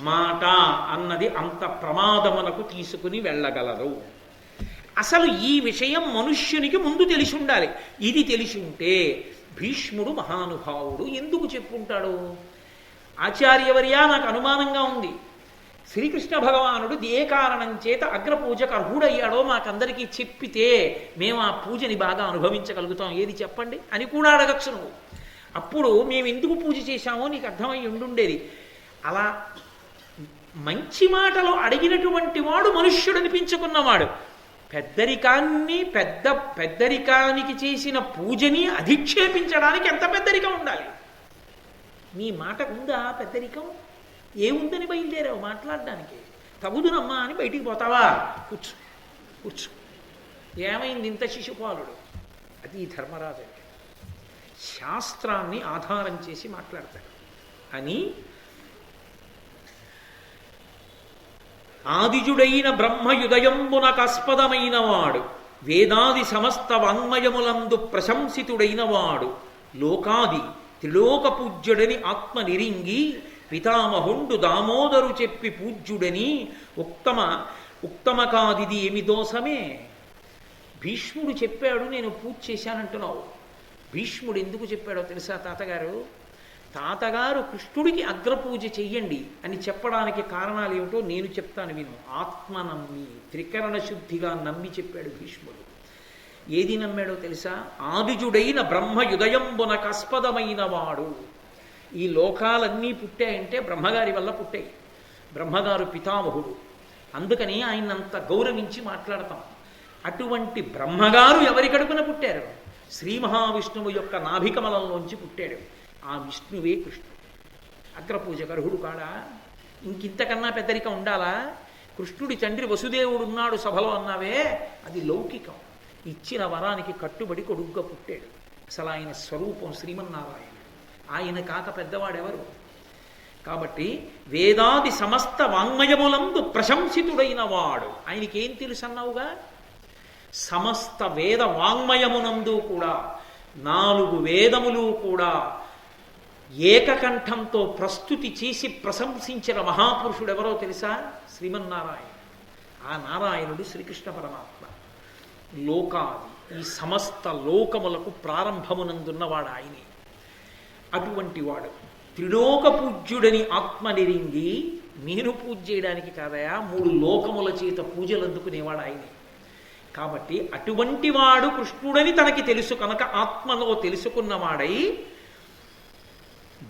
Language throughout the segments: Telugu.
మాట అన్నది అంత ప్రమాదమునకు తీసుకుని వెళ్ళగలదు. అసలు ఈ విషయం మనుష్యునికి ముందు తెలిసి ఉండాలి. ఇది తెలిసి ఉంటే భీష్ముడు మహానుభావుడు ఎందుకు చెప్పుకుంటాడు? ఆచార్యవర్య, నాకు అనుమానంగా ఉంది, శ్రీకృష్ణ భగవానుడు ఏ కారణం చేత అగ్రపూజకు అర్హుడయ్యాడో మాకందరికీ చెప్పితే మేము ఆ పూజని బాగా అనుభవించగలుగుతాం, ఏది చెప్పండి అని కూడా అడగచ్చు నువ్వు. అప్పుడు మేము ఎందుకు పూజ చేశామో నీకు అర్థమై ఉండుండేది. అలా మంచి మాటలు అడిగినటువంటి వాడు మనుష్యుడు అనిపించుకున్నవాడు. పెద్దరికానికి చేసిన పూజని అధిక్షేపించడానికి ఎంత పెద్దరికం ఉండాలి? నీ మాటకు ఉందా పెద్దరికం? ఏముందని బయలుదేరావు మాట్లాడడానికి? తగుదునమ్మా అని బయటికి పోతావా? కూర్చో కూర్చో. ఏమైంది ఇంత శిశుపాలుడు? అది ధర్మరాజు అంటే శాస్త్రాన్ని ఆధారం చేసి మాట్లాడతాడు అని. ఆదిజుడైన బ్రహ్మయుదయంబున కస్పదమైన వాడు, వేదాది సమస్త వాంగ్మయములందు ప్రశంసితుడైన వాడు, లోకాది త్రిలోక పూజ్యుడని ఆత్మ నిరింగి పితామహుండు దామోదరు చెప్పి పూజ్యుడని ఉత్తమకాదిది ఏమి దోషమే? భీష్ముడు చెప్పాడు నేను పూజ చేశానంటున్నావు. భీష్ముడు ఎందుకు చెప్పాడో తెలుసా తాతగారు? తాతగారు కృష్ణుడికి అగ్రపూజ చెయ్యండి అని చెప్పడానికి కారణాలు ఏమిటో నేను చెప్తాను విను. ఆత్మ నమ్మి, త్రికరణ శుద్ధిగా నమ్మి చెప్పాడు భీష్ముడు. ఏది నమ్మాడో తెలుసా? ఆదిజుడైన బ్రహ్మయుదయంబున కస్పదమైన వాడు. ఈ లోకాలన్నీ పుట్టాయంటే బ్రహ్మగారి వల్ల పుట్టాయి. బ్రహ్మగారు పితామహుడు, అందుకని ఆయనంత గౌరవించి మాట్లాడతాం. అటువంటి బ్రహ్మగారు ఎవరి కడుపున పుట్టారు? శ్రీ మహావిష్ణువు యొక్క నాభికమలంలోంచి పుట్టాడు. ఆ విష్ణువే కృష్ణుడు. అగ్రపూజకు అర్హుడు కాడా? ఇంకింతకన్నా పెద్దరిక ఉండాలా? కృష్ణుడి తండ్రి వసుదేవుడు ఉన్నాడు సభలో అన్నావే, అది లౌకికం. ఇచ్చిన వరానికి కట్టుబడి కొడుగ్గా పుట్టాడు. అసలు ఆయన స్వరూపం శ్రీమన్నారాయణ. ఆయన కాక పెద్దవాడెవరు? కాబట్టి వేదాది సమస్త వాంగ్మయములందు ప్రశంసితుడైన వాడు. ఆయనకేం తెలుసు అన్నావుగా? సమస్త వేద వాంగ్మయమునందు కూడా 4 వేదములు కూడా ఏకకంఠంతో ప్రస్తుతి చేసి ప్రశంసించిన మహాపురుషుడు ఎవరో తెలుసా? శ్రీమన్నారాయణ. ఆ నారాయణుడు శ్రీకృష్ణ పరమాత్మ. లోకాది, ఈ సమస్త లోకములకు ప్రారంభమునందున్నవాడు ఆయనే. అటువంటి వాడు త్రిలోక పూజ్యుడని ఆత్మ నిరింగి, నేను పూజ చేయడానికి కాదయా, 3 లోకముల చేత పూజలు అందుకునేవాడు ఆయనే. కాబట్టి అటువంటి వాడు కృష్ణుడని తనకి తెలుసు కనుక ఆత్మలో తెలుసుకున్నవాడై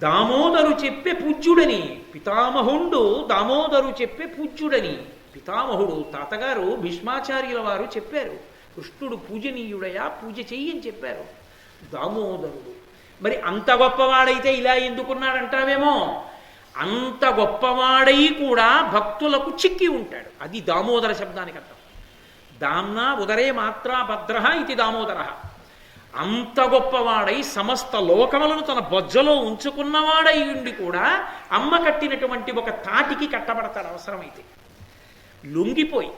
దామోదరు చెప్పే పూజ్యుడని, పితామహుండు దామోదరు చెప్పే పూజ్యుడని. పితామహుడు తాతగారు భీష్మాచార్యుల వారు చెప్పారు, కృష్ణుడు పూజనీయుడయా, పూజ చెయ్యని చెప్పారు. దామోదరుడు మరి అంత గొప్పవాడైతే ఇలా ఎందుకున్నాడంటావేమో, అంత గొప్పవాడై కూడా భక్తులకు చిక్కి ఉంటాడు. అది దామోదర శబ్దానికి అర్థం. దామ్నా ఉదరే మాత్రా భద్ర ఇది దామోదర. అంత గొప్పవాడై సమస్త లోకములను తన బొజ్జలో ఉంచుకున్నవాడై ఉండి కూడా అమ్మ కట్టినటువంటి ఒక తాటికి కట్టబడతాడు అవసరమైతే. లొంగిపోయి,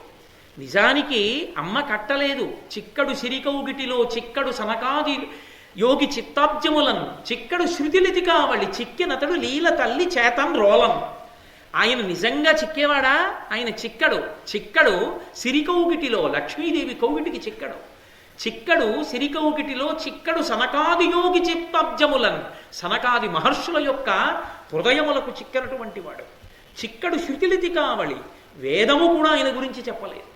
నిజానికి అమ్మ కట్టలేదు. చిక్కడు సిరికౌగిటిలో చిక్కడు సనకాది యోగి చిత్తాబ్జములను చిక్కడు శృతిలితి కావలి చిక్కినతడు లీల తల్లి చేతం రోలం. ఆయన నిజంగా చిక్కేవాడా? ఆయన చిక్కడు సిరికౌగిటిలో, లక్ష్మీదేవి కౌగిటికి చిక్కడు సిరికౌగిటిలో చిక్కడు సనకాది యోగి చిత్తాబ్జములను, సనకాది మహర్షుల యొక్క హృదయములకు చిక్కనటువంటి వాడు. చిక్కడు శృతిలితి కావలి, వేదము కూడా ఆయన గురించి చెప్పలేదు.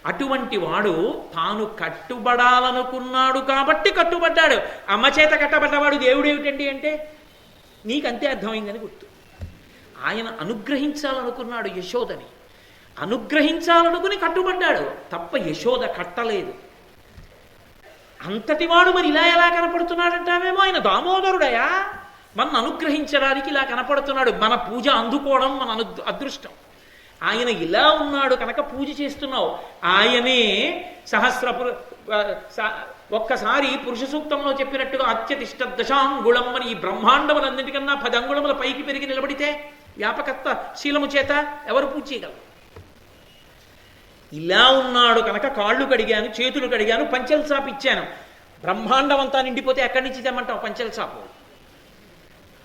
అటువంటి వాడు తాను కట్టుబడాలనుకున్నాడు కాబట్టి కట్టుబడ్డాడు. అమ్మ చేత కట్టబడ్డవాడు దేవుడేమిటండి అంటే నీకంతే అర్థమైందని గుర్తు. ఆయన అనుగ్రహించాలనుకున్నాడు యశోదని, అనుగ్రహించాలనుకుని కట్టుబడ్డాడు తప్ప యశోద కట్టలేదు. అంతటివాడు మరి ఇలా ఎలా కనపడుతున్నాడంటావేమో, ఆయన దామోదరుడయా, మన అనుగ్రహించడానికి ఇలా కనపడుతున్నాడు. మన పూజ అందుకోవడం మన అదృష్టం. ఆయన ఇలా ఉన్నాడు కనుక పూజ చేస్తున్నావు. ఆయనే ఒక్కసారి పురుష సూక్తంలో చెప్పినట్టుగా అత్యతిష్ట దశాంగుళం అని ఈ బ్రహ్మాండములన్నిటికన్నా 10 అంగుళముల పైకి పెరిగి నిలబడితే వ్యాపకత్వ శీలము చేత ఎవరు పూజ చేయగలరు? ఇలా ఉన్నాడు కనుక కాళ్ళు కడిగాను, చేతులు కడిగాను, పంచెల చాపు ఇచ్చాను. బ్రహ్మాండం అంతా నిండిపోతే ఎక్కడి నుంచి తెమ్మంటావు పంచెల చాపు?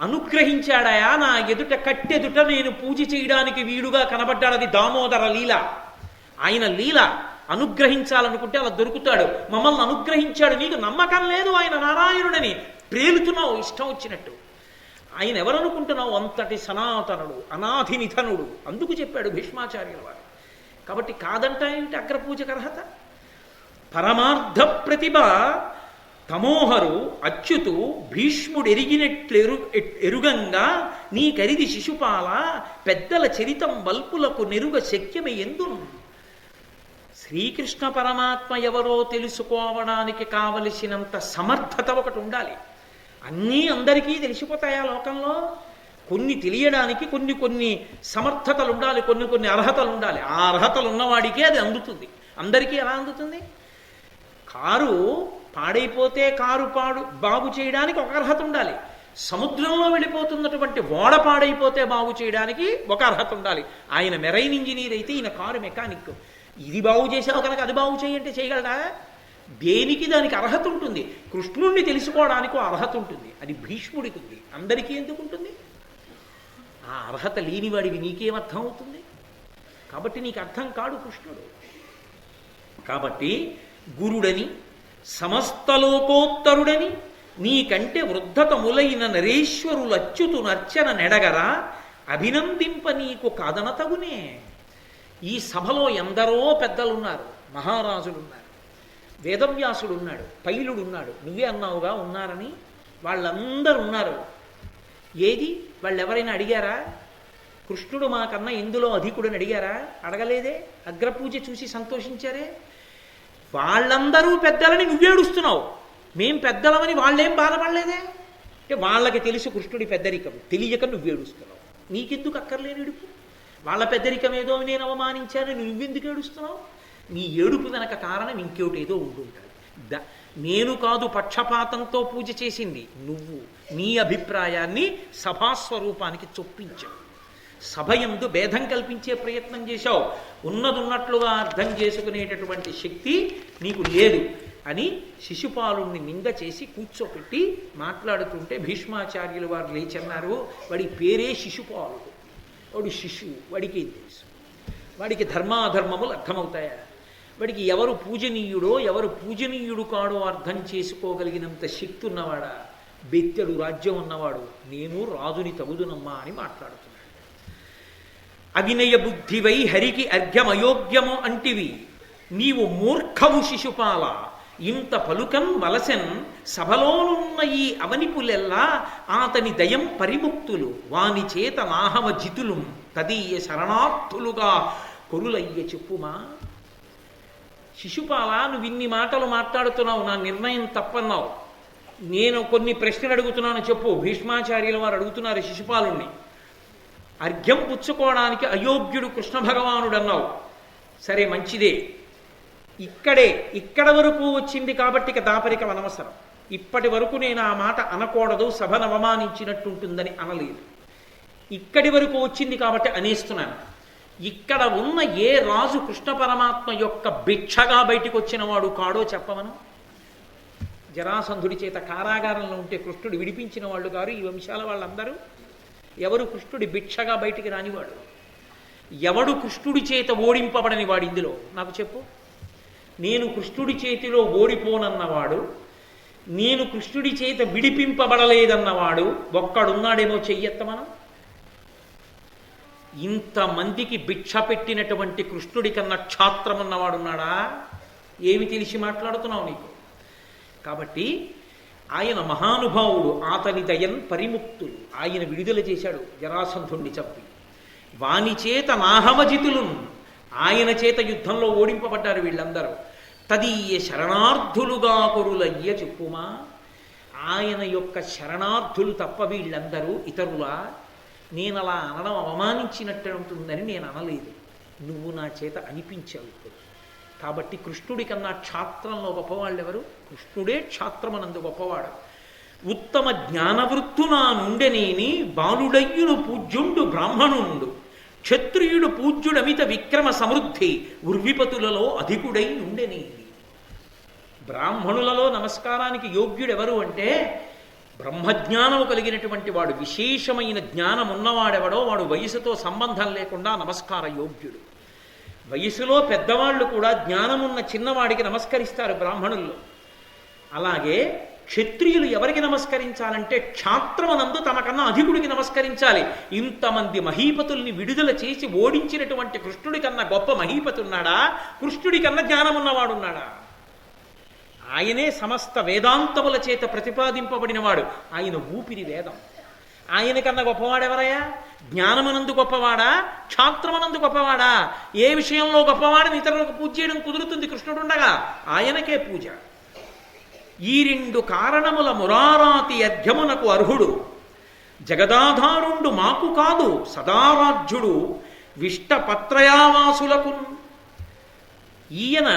అనుగ్రహించాడయా, నా ఎదుట కట్టెదుట నేను పూజ చేయడానికి వీలుగా కనబడ్డాడది దామోదర లీల. ఆయన లీల అనుగ్రహించాలనుకుంటే అలా దొరుకుతాడు. మమ్మల్ని అనుగ్రహించాడు, నీకు నమ్మకం లేదు ఆయన నారాయణుడని ప్రేలుతున్నావు ఇష్టం వచ్చినట్టు. ఆయన ఎవరనుకుంటున్నావు? అంతటి సనాతనుడు, అనాథి నిధనుడు. అందుకు చెప్పాడు భీష్మాచార్యుల వారు. కాబట్టి కాదంట ఏమిటి అగ్రపూజకు అర్హత? పరమార్థ ప్రతిభ తమోహరు అచ్యుతు భీష్ముడు ఎరుగంగా నీ కరిది శిశుపాల పెద్దల చరితం వల్పులకు నెరుగ శక్యమే ఎందును. శ్రీకృష్ణ పరమాత్మ ఎవరో తెలుసుకోవడానికి కావలసినంత సమర్థత ఒకటి ఉండాలి. అన్నీ అందరికీ తెలిసిపోతాయా లోకంలో? కొన్ని తెలియడానికి కొన్ని సమర్థతలు ఉండాలి, కొన్ని అర్హతలు ఉండాలి. ఆ అర్హతలు ఉన్నవాడికే అది అందుతుంది. అందరికీ ఎలా అందుతుంది? కారు పాడైపోతే కారు బాగు చేయడానికి ఒక అర్హత ఉండాలి. సముద్రంలో వెళ్ళిపోతున్నటువంటి ఓడ పాడైపోతే బాగు చేయడానికి ఒక అర్హత ఉండాలి. ఆయన మెరైన్ ఇంజనీర్ అయితే ఈయన కారు మెకానిక్. ఇది బాగు చేసావు కనుక అది బాగు చేయంటే చేయగలడా? దేనికి దానికి అర్హత ఉంటుంది. కృష్ణుణ్ణి తెలుసుకోవడానికి అర్హత ఉంటుంది. అది భీష్ముడికి ఉంది, అందరికీ ఎందుకు ఉంటుంది? ఆ అర్హత లేనివాడివి నీకేమర్థం అవుతుంది? కాబట్టి నీకు అర్థం కాడు కృష్ణుడు. కాబట్టి గురుడని సమస్తలోకోత్తరుడని నీకంటే వృద్ధతములైన నరేశ్వరులచ్యుతు నర్చన నెడగరా అభినందింప నీకు కాదనతగునే. ఈ సభలో ఎందరో పెద్దలున్నారు, మహారాజులున్నారు, వేదవ్యాసుడు ఉన్నాడు, పైలుడు ఉన్నాడు. నువ్వే అన్నావుగా ఉన్నారని. వాళ్ళందరూ ఉన్నారు. ఏది వాళ్ళు ఎవరైనా అడిగారా? కృష్ణుడు మాకన్నా ఎందులో అధికుడని అడిగారా? అడగలేదే. అగ్రపూజ చూసి సంతోషించారే. వాళ్ళందరూ పెద్దలని నువ్వేడుస్తున్నావు. మేం పెద్దలమని వాళ్ళేం బాధపడలేదే. అంటే వాళ్ళకి తెలుసు కృష్ణుడి పెద్దరికం, తెలియక నువ్వేడుస్తున్నావు. నీకెందుకు అక్కర్లేని ఏడుపు? వాళ్ళ పెద్దరికం ఏదో నేను అవమానించాను, నువ్వెందుకు ఏడుస్తున్నావు? నీ ఏడుపు వెనక కారణం ఇంకోటి ఏదో ఉంటుంటాడు. నేను కాదు పక్షపాతంతో పూజ చేసింది, నువ్వు నీ అభిప్రాయాన్ని సభాస్వరూపానికి చొప్పించావు. సభయందు భేదం కల్పించే ప్రయత్నం చేశావు. ఉన్నదున్నట్లుగా అర్థం చేసుకునేటటువంటి శక్తి నీకు లేదు అని శిశుపాలుణ్ణి నింద చేసి కూర్చోపెట్టి మాట్లాడుతుంటే భీష్మాచార్యులు వారు లేచన్నారు, వాడి పేరే శిశుపాలుడు, వాడు శిశువు, వాడికి ఏం తెలుసు? వాడికి ధర్మాధర్మములు అర్థమవుతాయా? వాడికి ఎవరు పూజనీయుడో ఎవరు పూజనీయుడు కాడో అర్థం చేసుకోగలిగినంత శక్తి ఉన్నవాడా? బెత్తెడు రాజ్యం ఉన్నవాడు. నేను రాజుని తగుదునమ్మా అని మాట్లాడుతున్నాడు. అవినయ బుద్ధివై హరికి అర్ఘ్యమయోగ్యము అంటివి నీవు మూర్ఖవు శిశుపాల ఇంత పలుకన్ వలసెన్ సభలోనున్న ఈ అవనిపులెల్లా ఆతని దయం పరిముక్తులు వాని చేత నాహవ జితులు తదీయ శరణార్థులుగా కొరులయ్య చెప్పుమా. శిశుపాల నువ్వు ఇన్ని మాటలు మాట్లాడుతున్నావు, నా నిర్ణయం తప్పన్నావు. నేను కొన్ని ప్రశ్నలు అడుగుతున్నాను చెప్పు. భీష్మాచార్యుల వారు అడుగుతున్నారు శిశుపాలుణ్ణి. అర్ఘ్యం పుచ్చుకోవడానికి అయోగ్యుడు కృష్ణ భగవానుడు అన్నావు. సరే మంచిదే, ఇక్కడ వరకు వచ్చింది కాబట్టి ఇక దాపరికం అనవసరం. ఇప్పటి వరకు నేను ఆ మాట అనకూడదు, సభను అవమానించినట్టుంటుందని అనలేదు. ఇక్కడి వరకు వచ్చింది కాబట్టి అనేస్తున్నాను. ఇక్కడ ఉన్న ఏ రాజు కృష్ణ పరమాత్మ యొక్క భిక్షగా బయటికి వచ్చిన వాడు కాడో చెప్పమను. జరాసంధుడి చేత కారాగారంలో ఉంటే కృష్ణుడు విడిపించిన వాళ్ళు గారు ఈ వంశాల వాళ్ళందరూ. ఎవరు కృష్ణుడి భిక్షగా బయటికి రానివాడు? ఎవడు కృష్ణుడి చేత ఓడింపబడని వాడు ఇందులో నాకు చెప్పు. నేను కృష్ణుడి చేతిలో ఓడిపోనన్నవాడు, నేను కృష్ణుడి చేత విడిపింపబడలేదన్నవాడు ఒక్కడున్నాడేమో చెయ్యెత్త మనం. ఇంతమందికి భిక్ష పెట్టినటువంటి కృష్ణుడి కన్నా క్షాత్రం ఉన్నవాడున్నాడా? ఏమి తెలిసి మాట్లాడుతున్నావు నీకు? కాబట్టి ఆయన మహానుభావుడు, ఆతని దయన్ పరిముక్తులు. ఆయన విడుదల చేశాడు జరాసంధుణ్ణి చంపి. వాని చేత నాహమజితులు, ఆయన చేత యుద్ధంలో ఓడింపబడ్డారు వీళ్ళందరూ. తదీయ శరణార్థులుగా కొరులయ్య చెప్పుమా. ఆయన యొక్క శరణార్థులు తప్ప వీళ్ళందరూ ఇతరులా? నేను అలా అనడం అవమానించినట్టు ఉంటుందని నేను అనలేదు, నువ్వు నా చేత అనిపించావు. కాబట్టి కృష్ణుడి కన్నా క్షాత్రంలో గొప్పవాళ్ళు ఎవరు? కృష్ణుడే క్షాత్రమనందు గొప్పవాడు. ఉత్తమ జ్ఞానవృత్తునా నుండెనేని బాలుడయ్యుడు పూజ్యుండు బ్రాహ్మణుండు క్షత్రియుడు పూజ్యుడమిత విక్రమ సమృద్ధి ఉర్విపతులలో అధికుడై నుండెనేని. బ్రాహ్మణులలో నమస్కారానికి యోగ్యుడెవరు అంటే బ్రహ్మజ్ఞానము కలిగినటువంటి వాడు, విశేషమైన జ్ఞానం ఉన్నవాడెవడో వాడు వయసుతో సంబంధం లేకుండా నమస్కార యోగ్యుడు. వయసులో పెద్దవాళ్ళు కూడా జ్ఞానమున్న చిన్నవాడికి నమస్కరిస్తారు బ్రాహ్మణుల్లో. అలాగే క్షత్రియులు ఎవరికి నమస్కరించాలంటే క్షాత్రమనందు తమకన్నా అధికుడికి నమస్కరించాలి. ఇంతమంది మహీపతుల్ని విడుదల చేసి ఓడించినటువంటి కృష్ణుడి కన్నా గొప్ప మహీపతి ఉన్నాడా? కృష్ణుడి కన్నా జ్ఞానమున్నవాడున్నాడా? ఆయనే సమస్త వేదాంతముల చేత ప్రతిపాదింపబడినవాడు. ఆయన ఊపిరి వేదం. ఆయన కన్నా గొప్పవాడెవరయ్యా? జ్ఞానమునందు గొప్పవాడా? క్షాత్రమునందు గొప్పవాడా? ఏ విషయంలో గొప్పవాడని ఇతరులకు పూజ చేయడం కుదురుతుంది? కృష్ణుడుండగా ఆయనకే పూజ. ఈ రెండు కారణముల మురారాతి అర్ఘ్యమునకు అర్హుడు. జగదాధారుండు మాకు కాదు సదారాధ్యుడు విష్టపత్రయావాసులకు. ఈయన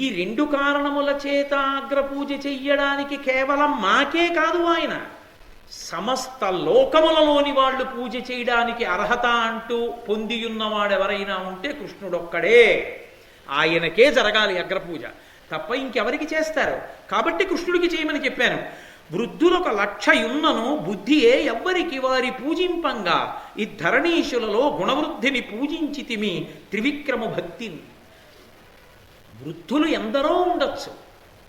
ఈ రెండు కారణముల చేత అగ్రపూజ చెయ్యడానికి కేవలం మాకే కాదు, ఆయన సమస్త లోకములలోని వాళ్ళు పూజ చేయడానికి అర్హత అంటూ పొందియున్నవాడెవరైనా ఉంటే కృష్ణుడొక్కడే. ఆయనకే జరగాలి అగ్రపూజ, తప్ప ఇంకెవరికి చేస్తారు? కాబట్టి కృష్ణుడికి చేయమని చెప్పాను. వృద్ధులొక లక్షయున్నను బుద్ధియే ఎవ్వరికి వారి పూజింపంగా ఈ ధరణీశులలో గుణవృద్ధిని పూజించితిమి త్రివిక్రమ భక్తిని. వృద్ధులు ఎందరో ఉండొచ్చు,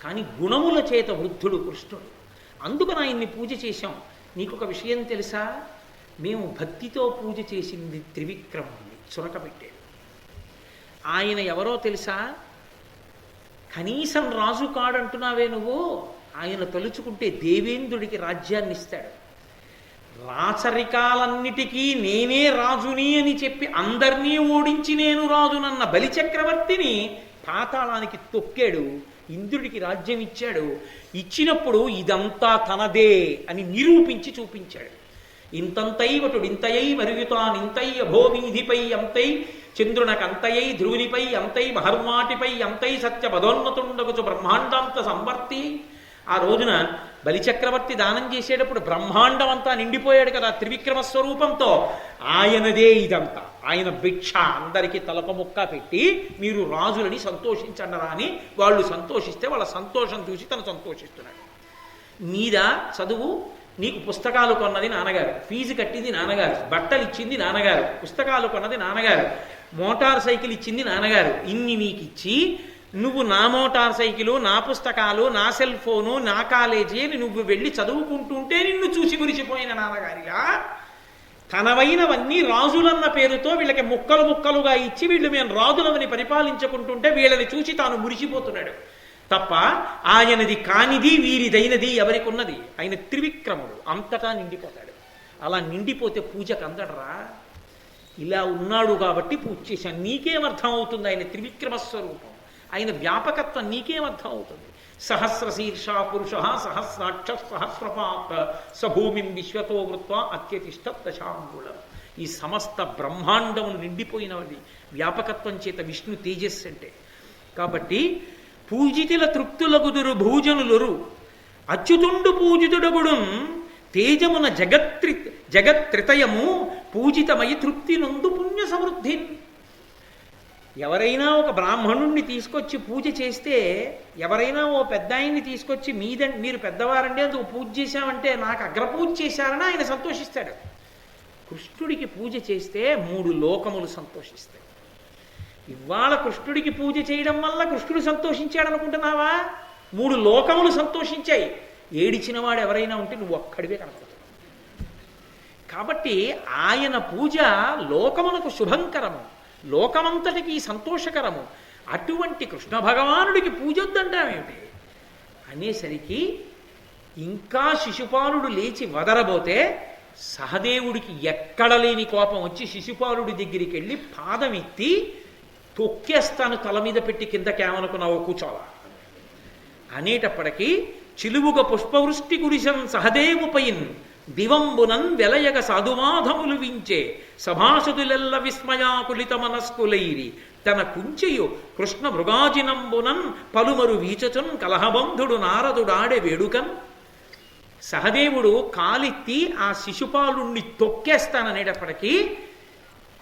కానీ గుణముల చేత వృద్ధుడు కృష్ణుడు. అందుకని ఆయన్ని పూజ చేశాం. నీకొక విషయం తెలుసా? మేము భక్తితో పూజ చేసింది త్రివిక్రముడిని చురకబెట్టాడు. ఆయన ఎవరో తెలుసా? కనీసం రాజు కాడంటున్నావే నువ్వు. ఆయన తలుచుకుంటే దేవేంద్రుడికి రాజ్యాన్ని ఇస్తాడు. రాచరికాలన్నిటికీ నేనే రాజుని అని చెప్పి అందరినీ ఓడించి నేను రాజునన్న బలిచక్రవర్తిని పాతాళానికి తొక్కాడు. ఇంద్రుడికి రాజ్యం ఇచ్చాడు. ఇచ్చినప్పుడు ఇదంతా తనదే అని నిరూపించి చూపించాడు. ఇంతంతైవటుడు ఇంతయై మరుగుతానింతై అభోమీధిపై అంతై చంద్రునకంతయై ధ్రువునిపై అంతై మహర్మాటిపై అంతై సత్యపదోన్నతుండగుచు బ్రహ్మాండాంత సంవర్తి. ఆ రోజున బలిచక్రవర్తి దానం చేసేటప్పుడు బ్రహ్మాండం అంతా నిండిపోయాడు కదా త్రివిక్రమ స్వరూపంతో. ఆయనదే ఇదంతా. ఆయన భిక్ష అందరికీ తలప ముక్క పెట్టి మీరు రాజులని సంతోషించండరా అని వాళ్ళు సంతోషిస్తే వాళ్ళ సంతోషం చూసి తను సంతోషిస్తున్నాడు. నీదా చదువు? నీకు పుస్తకాలు కొన్నది నాన్నగారు, ఫీజు కట్టింది నాన్నగారు, బట్టలు ఇచ్చింది నాన్నగారు, పుస్తకాలు కొన్నది నాన్నగారు, మోటార్ సైకిల్ ఇచ్చింది నాన్నగారు. ఇన్ని నీకు ఇచ్చి నువ్వు నా మోటార్ సైకిలు, నా పుస్తకాలు, నా సెల్ ఫోను, నా కాలేజీ అని నువ్వు వెళ్ళి చదువుకుంటుంటే నిన్ను చూసి మురిసిపోయిన నాన్నగారిగా తనవైనవన్నీ రాజులన్న పేరుతో వీళ్ళకి ముక్కలు ముక్కలుగా ఇచ్చి వీళ్ళు మేము రాజులమని పరిపాలించుకుంటుంటే వీళ్ళని చూసి తాను మురిసిపోతున్నాడు తప్ప ఆయనది కానిది వీరిదైనది ఎవరికి ఉన్నది? ఆయన త్రివిక్రముడు, అంతటా నిండిపోతాడు. అలా నిండిపోతే పూజకు అందడరా? ఇలా ఉన్నాడు కాబట్టి పూజ చేశాను. నీకేమర్థం అవుతుంది ఆయన త్రివిక్రమ స్వరూపం, ఆయన వ్యాపకత్వం నీకేమర్థం అవుతుంది? సహస్రశీర్ష పురుష సహస్రాక్ష సహస్రపాత్ సభూమిం విశ్వతో వృత్వా అత్యతిష్ట దశాంగుళం. ఈ సమస్త బ్రహ్మాండమును నిండిపోయినది వ్యాపకత్వం చేత విష్ణు తేజస్సు అంటే. కాబట్టి పూజితుల తృప్తులగుదురు భూజనులురు అచ్యుతుండు పూజితుడగుడు తేజమున జగత్రితయము పూజితమై తృప్తి నందు పుణ్య సమృద్ధి. ఎవరైనా ఒక బ్రాహ్మణుణ్ణి తీసుకొచ్చి పూజ చేస్తే, ఎవరైనా ఓ పెద్ద ఆయన్ని తీసుకొచ్చి మీరు పెద్దవారండి అందుకు పూజ చేశామంటే నాకు అగ్రపూజ చేశారని ఆయన సంతోషిస్తాడు. కృష్ణుడికి పూజ చేస్తే 3 లోకములు సంతోషిస్తాయి. ఇవాళ కృష్ణుడికి పూజ చేయడం వల్ల కృష్ణుడు సంతోషించాడు అనుకుంటున్నావా? 3 లోకములు సంతోషించాయి. ఏడిచిన వాడు ఎవరైనా ఉంటే నువ్వు ఒక్కడివే కనపడుతున్నావు. కాబట్టి ఆయన పూజ లోకమునకు శుభంకరము, లోకమంతటికి సంతోషకరము. అటువంటి కృష్ణ భగవానుడికి పూజొద్దంటామేమిటి అనేసరికి ఇంకా శిశుపాలుడు లేచి వదరబోతే సహదేవుడికి ఎక్కడ లేని కోపం వచ్చి శిశుపాలుడి దగ్గరికి వెళ్ళి పాదం ఎత్తి తొక్కేస్తాను, తల మీద పెట్టి కిందకేమనుకున్నావో కూర్చోవా అనేటప్పటికీ చిలువుగ పుష్పవృష్టి కురిశం సహదేవుపైన్ దివంబునన్ వెలయగ సాధుమాధములు వించే సభాసదులెల్ల విస్మయాకులిత మనస్కులైరి తన కుంచెయు కృష్ణ మృగాజినంబునన్ పలుమరు వీచచున్ కలహబంధుడు నారదుడాడే వేడుకన్. సహదేవుడు కాలెత్తి ఆ శిశుపాలుణ్ణి తొక్కేస్తాననేటప్పటికీ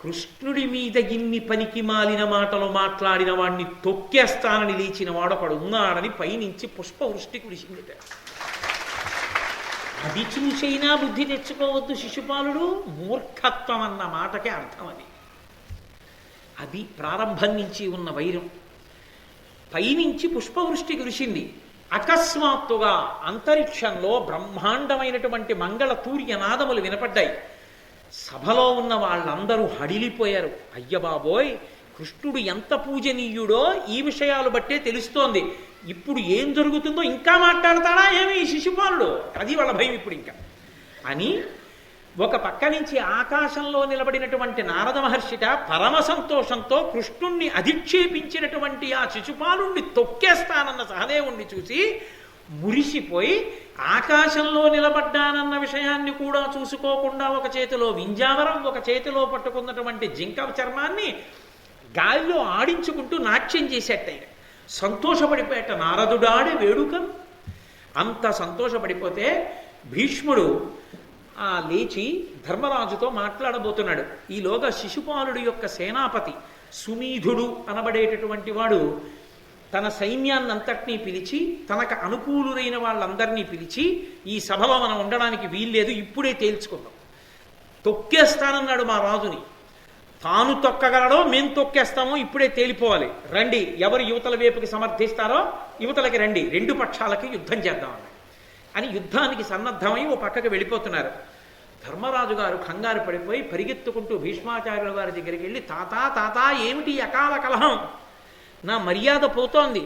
కృష్ణుడి మీద ఇన్ని పనికి మాలిన మాటలు మాట్లాడిన వాడిని తొక్కేస్తానని లేచిన వాడు ఒకడు ఉన్నాడని పైనుంచి పుష్పవృష్టి కురిసిందిట. అది చూసైనా బుద్ధి తెచ్చుకోవద్దు శిశుపాలుడు, మూర్ఖత్వం అన్న మాటకే అర్థం అది. అది ప్రారంభం నుంచి ఉన్న వైరం. పైనుంచి పుష్పవృష్టి కురిసింది. అకస్మాత్తుగా అంతరిక్షంలో బ్రహ్మాండమైనటువంటి మంగళ తూర్యనాదములు వినపడ్డాయి. సభలో ఉన్న వాళ్ళందరూ హడిలిపోయారు. అయ్య బాబోయ్, కృష్ణుడు ఎంత పూజనీయుడో ఈ విషయాలు బట్టే తెలుస్తోంది. ఇప్పుడు ఏం జరుగుతుందో ఇంకా మాట్లాడతాడా ఏమి శిశుపాలుడు, అది వాళ్ళ భయం ఇప్పుడు ఇంకా అని. ఒక పక్క నుంచి ఆకాశంలో నిలబడినటువంటి నారద మహర్షిట పరమ సంతోషంతో కృష్ణుణ్ణి అధిక్షేపించినటువంటి ఆ శిశుపాలుణ్ణి తొక్కేస్తానన్న సహదేవుణ్ణి చూసి మురిసిపోయి ఆకాశంలో నిలబడ్డానన్న విషయాన్ని కూడా చూసుకోకుండా ఒక చేతిలో వింజావరం, ఒక చేతిలో పట్టుకున్నటువంటి జింక చర్మాన్ని గాలిలో ఆడించుకుంటూ నాట్యం చేసేట్టయిన సంతోషపడిపోయేట నారదుడాడే వేడుకను. అంత సంతోషపడిపోతే భీష్ముడు లేచి ధర్మరాజుతో మాట్లాడబోతున్నాడు. ఈలోగా శిశుపాలుడి యొక్క సేనాపతి సునీధుడు అనబడేటటువంటి వాడు తన సైన్యాన్నంతటినీ పిలిచి, తనకు అనుకూలురైన వాళ్ళందరినీ పిలిచి, ఈ సభలో మనం ఉండడానికి వీల్లేదు, ఇప్పుడే తేల్చుకుందాం, తొక్కేస్తానన్నాడు మా రాజుని. తాను తొక్కగలడో మేం తొక్కేస్తామో ఇప్పుడే తేలిపోవాలి, రండి, ఎవరు యువతల వైపుకి సమర్థిస్తారో యువతలకి రండి, రెండు పక్షాలకి యుద్ధం చేద్దామని అని యుద్ధానికి సన్నద్ధమై ఓ పక్కకి వెళ్ళిపోతున్నారు. ధర్మరాజు గారు కంగారు పడిపోయి పరిగెత్తుకుంటూ భీష్మాచార్యుల వారి దగ్గరికి వెళ్ళి, తాతా తాతా ఏమిటి అకాల కలహం, నా మర్యాద పోతోంది,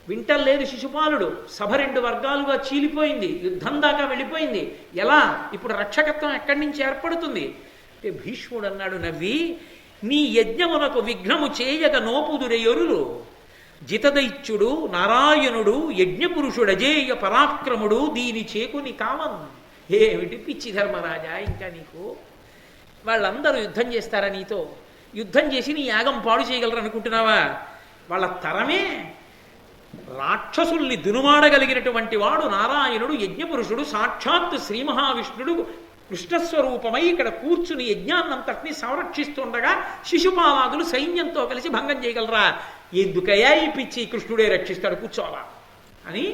వింటల్లేదు శిశుపాలుడు, సభ రెండు వర్గాలుగా చీలిపోయింది, యుద్ధం దాకా వెళ్ళిపోయింది, ఎలా ఇప్పుడు రక్షకత్వం ఎక్కడి నుంచి ఏర్పడుతుంది అంటే భీష్ముడు అన్నాడు నవ్వి, నీ యజ్ఞమునకు విఘ్నము చేయగ నోపుదురెయొరులు, జితదైత్యుడు నారాయణుడు యజ్ఞపురుషుడజేయ పరాక్రముడు దీని చేకుని కామన్. ఏమిటి పిచ్చి ధర్మరాజా, ఇంకా నీకు వాళ్ళందరూ యుద్ధం చేస్తారా, నీతో యుద్ధం చేసి నీ యాగం పాడు చేయగలరు అనుకుంటున్నావా? వాళ్ళ తరమే రాక్షసుల్ని దునుమాడగలిగినటువంటి వాడు నారాయణుడు, యజ్ఞపురుషుడు, సాక్షాత్ శ్రీ మహావిష్ణుడు కృష్ణస్వరూపమై ఇక్కడ కూర్చుని యజ్ఞాన్నంతటినీ సంరక్షిస్తుండగా శిశుపాలాదులు సైన్యంతో కలిసి భంగం చేయగలరా? ఎందుకయ్యా ఈ పిచ్చి, కృష్ణుడే రక్షిస్తాడు, కూర్చోవాలా అని.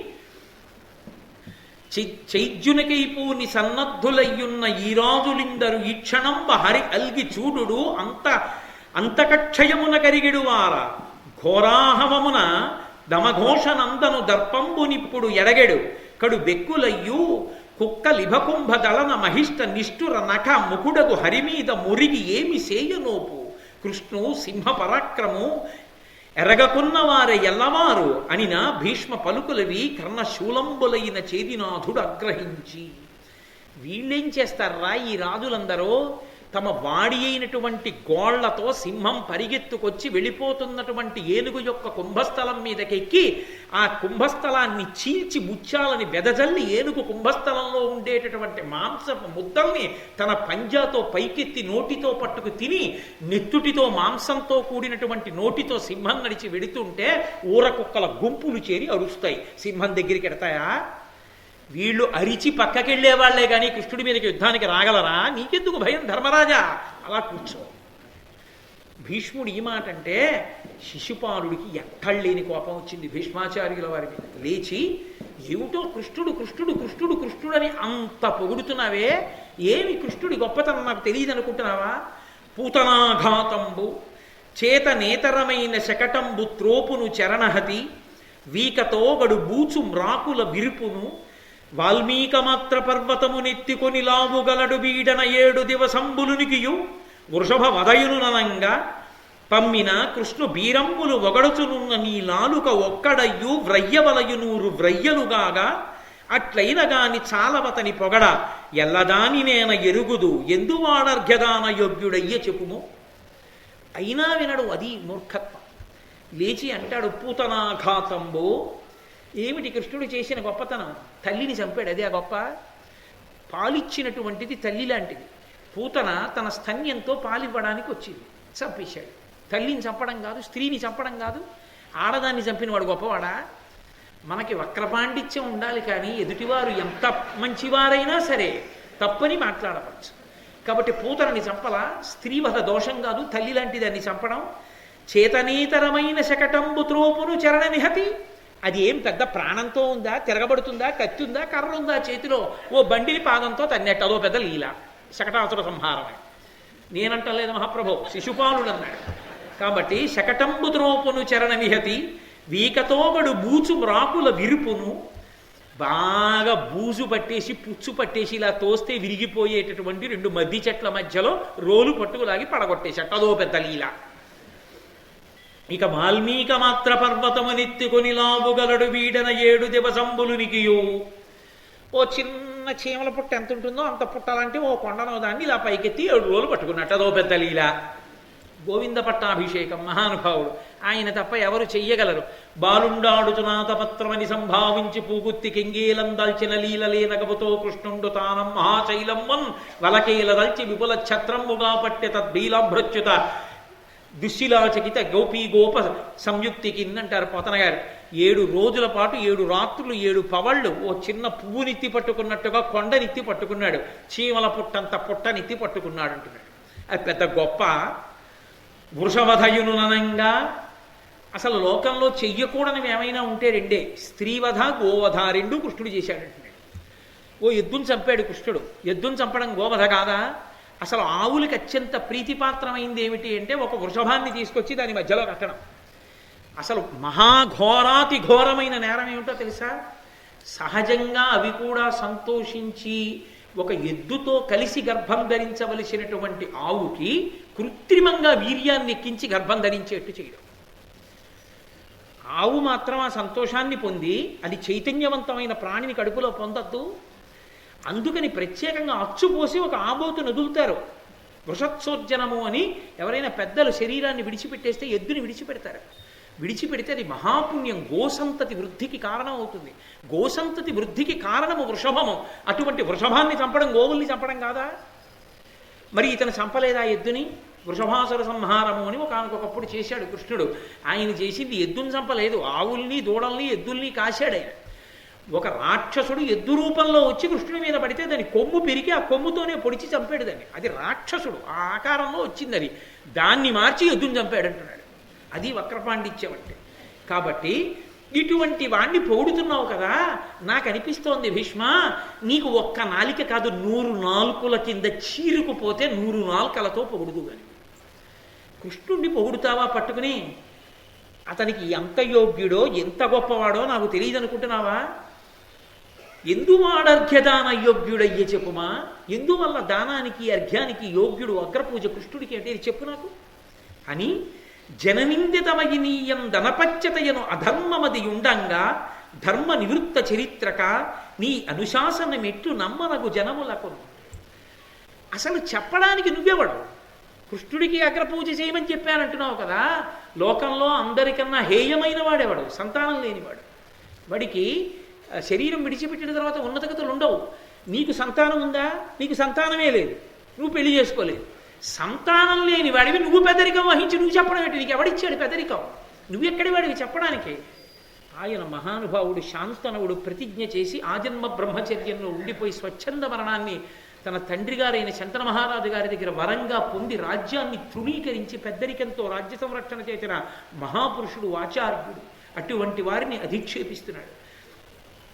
చైద్యునికైపూని సన్నద్ధులయ్యున్న ఈ రాజులిందరు ఈ క్షణంబ హరి అల్గి చూడు అంతకక్షయమున కరిగిడు వార ఘోరాహవమున దమఘోషనందను దర్పంబునిప్పుడు ఎడగెడు కడు బెక్కులయ్యూ కుక్క లిభకుంభ దళన మహిష్ట నిష్ఠుర నఖ ముకుడగు హరిమీద మురిగి ఏమి సేయనోపు కృష్ణు సింహ పరాక్రము ఎరగకున్న వారె ఎల్లవారు అనిన భీష్మ పలుకులవి కర్ణశూలంబులైన చేదినాథుడు అగ్రహించి. వీళ్ళేం చేస్తారా ఈ రాజులందరూ, తమ వాడి అయినటువంటి గోళ్లతో సింహం పరిగెత్తుకొచ్చి వెళ్ళిపోతున్నటువంటి ఏనుగు యొక్క కుంభస్థలం మీదకెక్కి ఆ కుంభస్థలాన్ని చీల్చి ముత్యాలని వెదజల్లి ఏనుగు కుంభస్థలంలో ఉండేటటువంటి మాంసపు ముద్దల్ని తన పంజాతో పైకెత్తి నోటితో పట్టుకు తిని నెత్తుటితో మాంసంతో కూడినటువంటి నోటితో సింహం నడిచి వెడుతుంటే ఊర కుక్కల గుంపులు చేరి అరుస్తాయి. సింహం దగ్గరికి ఎడతాయా? వీళ్ళు అరిచి పక్కకెళ్లే వాళ్లే కానీ కృష్ణుడి మీదకి యుద్ధానికి రాగలరా? నీకెందుకు భయం ధర్మరాజా, అలా కూర్చో. భీష్ముడు ఈ మాట అంటే శిశుపాలుడికి ఎక్కడలేని కోపం వచ్చింది భీష్మాచార్యుల వారి మీద. లేచి, ఏమిటో కృష్ణుడు కృష్ణుడు కృష్ణుడు కృష్ణుడని అంత పొగుడుతున్నావే, ఏమి కృష్ణుడి గొప్పతనం నాకు తెలియదు అనుకుంటున్నావా? పూతనాఘాతంబు చేత నేతరమైన శకటంబు త్రోపును చరణహతి వీకతో గడు బూచు మ్రాకుల విరుపును వాల్మీకమాత్ర పర్వతము నెత్తికొని లావుగలడు బీడన 7 దివసంబులునికియు వృషభ వదయును ననంగా పమ్మిన కృష్ణు బీరంబులు ఒగడుచునున్న నీ నాలుక ఒక్కడయ్యు వ్రయ్యవలయు 100 వ్రయ్యలుగాగా అట్లైన గాని చాలవతని పొగడ ఎల్లదాని నేన ఎరుగుదు ఎందువాడర్ఘ్యదాన యోగ్యుడయ్య చెప్పుము. అయినా వినడు, అది మూర్ఖత్వం. లేచి అంటాడు, పూతనాఘాతంబో, ఏమిటి కృష్ణుడు చేసిన గొప్పతనం? తల్లిని చంపాడు, అదే ఆ గొప్ప. పాలిచ్చినటువంటిది తల్లి లాంటిది. పూతన తన స్తన్యంతో పాలివ్వడానికి వచ్చింది, చంపేశాడు. తల్లిని చంపడం కాదు, స్త్రీని చంపడం కాదు, ఆడదాన్ని చంపినవాడు గొప్పవాడా? మనకి వక్రపాండిత్యం ఉండాలి, కానీ ఎదుటివారు ఎంత మంచివారైనా సరే తప్పని మాట్లాడవచ్చు. కాబట్టి పూతనని చంపలా, స్త్రీవధ దోషం కాదు, తల్లి లాంటి దాన్ని చంపడం. చేతనేతరమైన శకటంబు త్రోపును చరణ నిహతి, అది ఏం పెద్ద ప్రాణంతో ఉందా, తిరగబడుతుందా, కత్తి ఉందా, కర్ర ఉందా చేతిలో, ఓ బండిని పాదంతో తన్నట్టు, అదో పెద్ద లీల శకటాసుర సంహారమే. నేనంటలేదు మహాప్రభు, శిశుపాలుడు అన్నాడు. కాబట్టి శకటంబు ద్రోపును చరణ విహతి వీకతోగడు బూచు మ్రాకుల విరుపును, బాగా బూజు పట్టేసి పుచ్చు పట్టేసి ఇలా తోస్తే విరిగిపోయేటటువంటి 2 మద్ది చెట్ల మధ్యలో రోలు పట్టుకులాగి పడగొట్టేసట, అదో పెద్ద లీల. ఇక వాల్మీక మాత్ర పర్వతము నెత్తుకొని లావుగలడు వీడన 7 దివసంబులు నికియో. ఓ చిన్న చీమల పుట్ట ఎంత ఉంటుందో అంత పుట్టాలంటే ఓ కొండనో దాన్ని ఇలా పైకెత్తి 7 రోజులు పట్టుకున్నట్టు, అదో పెద్ద లీల. గోవింద పట్టాభిషేకం మహానుభావుడు, ఆయన తప్ప ఎవరు చెయ్యగలరు. బాలుండాడుచునాథపత్రమని సంభావించి పూగుత్తి కెంగేలం దాల్చిన లీలలే నగముతో కృష్ణుండు తానం మహాశైలమ్మన్ వలకేల దల్చి విపుల ఛత్రమ్ముగా పట్టె తద్బీలాభ్రచ్యుత దుశ్శిలాచకిత గోపీ గోప సంయుక్తికి అంటారు పోతన గారు. 7 రోజుల పాటు 7 రాత్రులు 7 పవళ్ళు ఓ చిన్న పువ్వునెత్తి పట్టుకున్నట్టుగా కొండనెత్తి పట్టుకున్నాడు, చీమల పుట్టంత పుట్టనెత్తి పట్టుకున్నాడు అంటున్నాడు. అది పెద్ద గొప్ప. వృషవధయునునంగా అసలు లోకంలో చెయ్యకూడనివి ఏమైనా ఉంటే 2, స్త్రీవధ గోవధ 2 కృష్ణుడు చేశాడంటున్నాడు. ఓ ఎద్దును చంపాడు కృష్ణుడు, ఎద్దును చంపడం గోవధ కాదా? అసలు ఆవులకి అత్యంత ప్రీతిపాత్రమైంది ఏమిటి అంటే ఒక వృషభాన్ని తీసుకొచ్చి దాని మధ్యలో కట్టడం. అసలు మహాఘోరాతి ఘోరమైన నేరం ఏమిటో తెలుసా? సహజంగా అవి కూడా సంతోషించి ఒక ఎద్దుతో కలిసి గర్భం ధరించవలసినటువంటి ఆవుకి కృత్రిమంగా వీర్యాన్ని ఎక్కించి గర్భం ధరించేట్టు చేయడం. ఆవు మాత్రం ఆ సంతోషాన్ని పొంది అది చైతన్యవంతమైన ప్రాణిని కడుపులో పొందద్దు. అందుకని ప్రత్యేకంగా అచ్చుపోసి ఒక ఆబోతు నదులుతారు. వృషత్సోర్జనము అని ఎవరైనా పెద్దలు శరీరాన్ని విడిచిపెట్టేస్తే ఎద్దుని విడిచిపెడతారు. విడిచిపెడితే అది మహాపుణ్యం, గోసంతతి వృద్ధికి కారణం అవుతుంది. గోసంతతి వృద్ధికి కారణము వృషభము. అటువంటి వృషభాన్ని చంపడం గోవుల్ని చంపడం కాదా? మరి ఇతను చంపలేదా ఎద్దుని? వృషభాసుర సంహారము అని ఒకనకొకప్పుడు చేశాడు కృష్ణుడు. ఆయన చేసింది ఎద్దుని చంపలేదు, ఆవుల్ని దూడల్ని ఎద్దుల్ని కాశాడు ఆయన. ఒక రాక్షసుడు ఎద్దు రూపంలో వచ్చి కృష్ణుడి మీద పడితే దాని కొమ్ము పెరిగి ఆ కొమ్ముతోనే పొడిచి చంపాడు దాన్ని. అది రాక్షసుడు, ఆ ఆకారంలో వచ్చింది అది. దాన్ని మార్చి ఎద్దుని చంపాడు అంటున్నాడు. అది వక్రపాండిత్యం అంటే. కాబట్టి ఇటువంటి వాణ్ణి పొగుడుతున్నావు కదా, నాకు అనిపిస్తోంది భీష్మ, నీకు ఒక్క నాలిక కాదు 100 నాలుకల కింద చీరుకుపోతే 100 నాలుకలతో పొగుడుదు అని. కృష్ణుణ్ణి పొగుడుతావా పట్టుకుని? అతనికి ఎంత యోగ్యుడో ఎంత గొప్పవాడో నాకు తెలియదు అనుకుంటున్నావా? ఎందువాడర్ఘ్యదాన యోగ్యుడయ్యే చెప్పుమా? ఎందువల్ల దానానికి అర్ఘ్యానికి యోగ్యుడు అగ్రపూజ కృష్ణుడికి అంటే చెప్పు నాకు అని. జననిందితమయినీయం ధనపచ్చతయను అధర్మమది ఉండంగా ధర్మ నివృత్త చరిత్రక నీ అనుశాసనమెట్టు నమ్మనగు జనములకు. అసలు చెప్పడానికి నువ్వెవడు? కృష్ణుడికి అగ్రపూజ చేయమని చెప్పానంటున్నావు కదా. లోకంలో అందరికన్నా హేయమైన వాడెవడు? సంతానం లేనివాడు. వాడికి శరీరం విడిచిపెట్టిన తర్వాత ఉన్నతగతులు ఉండవు. నీకు సంతానం ఉందా? నీకు సంతానమే లేదు, నువ్వు పెళ్లి చేసుకోలేదు. సంతానం లేని వాడివి నువ్వు పెద్దరికం వహించి నువ్వు చెప్పడం ఏంటి? నీకు ఎవడిచ్చాడు పెద్దరికం? నువ్వెక్కడి వాడివి చెప్పడానికి? ఆయన మహానుభావుడు శాంతనవుడు ప్రతిజ్ఞ చేసి ఆజన్మ బ్రహ్మచర్యంలో ఉండిపోయి స్వచ్ఛంద మరణాన్ని తన తండ్రి గారైన శంతన మహారాజు గారి దగ్గర వరంగా పొంది రాజ్యాన్ని తృణీకరించి పెద్దరికంతో రాజ్య సంరక్షణ చేసిన మహాపురుషుడు ఆచార్యుడు. అటువంటి వారిని అధిక్షేపిస్తున్నాడు.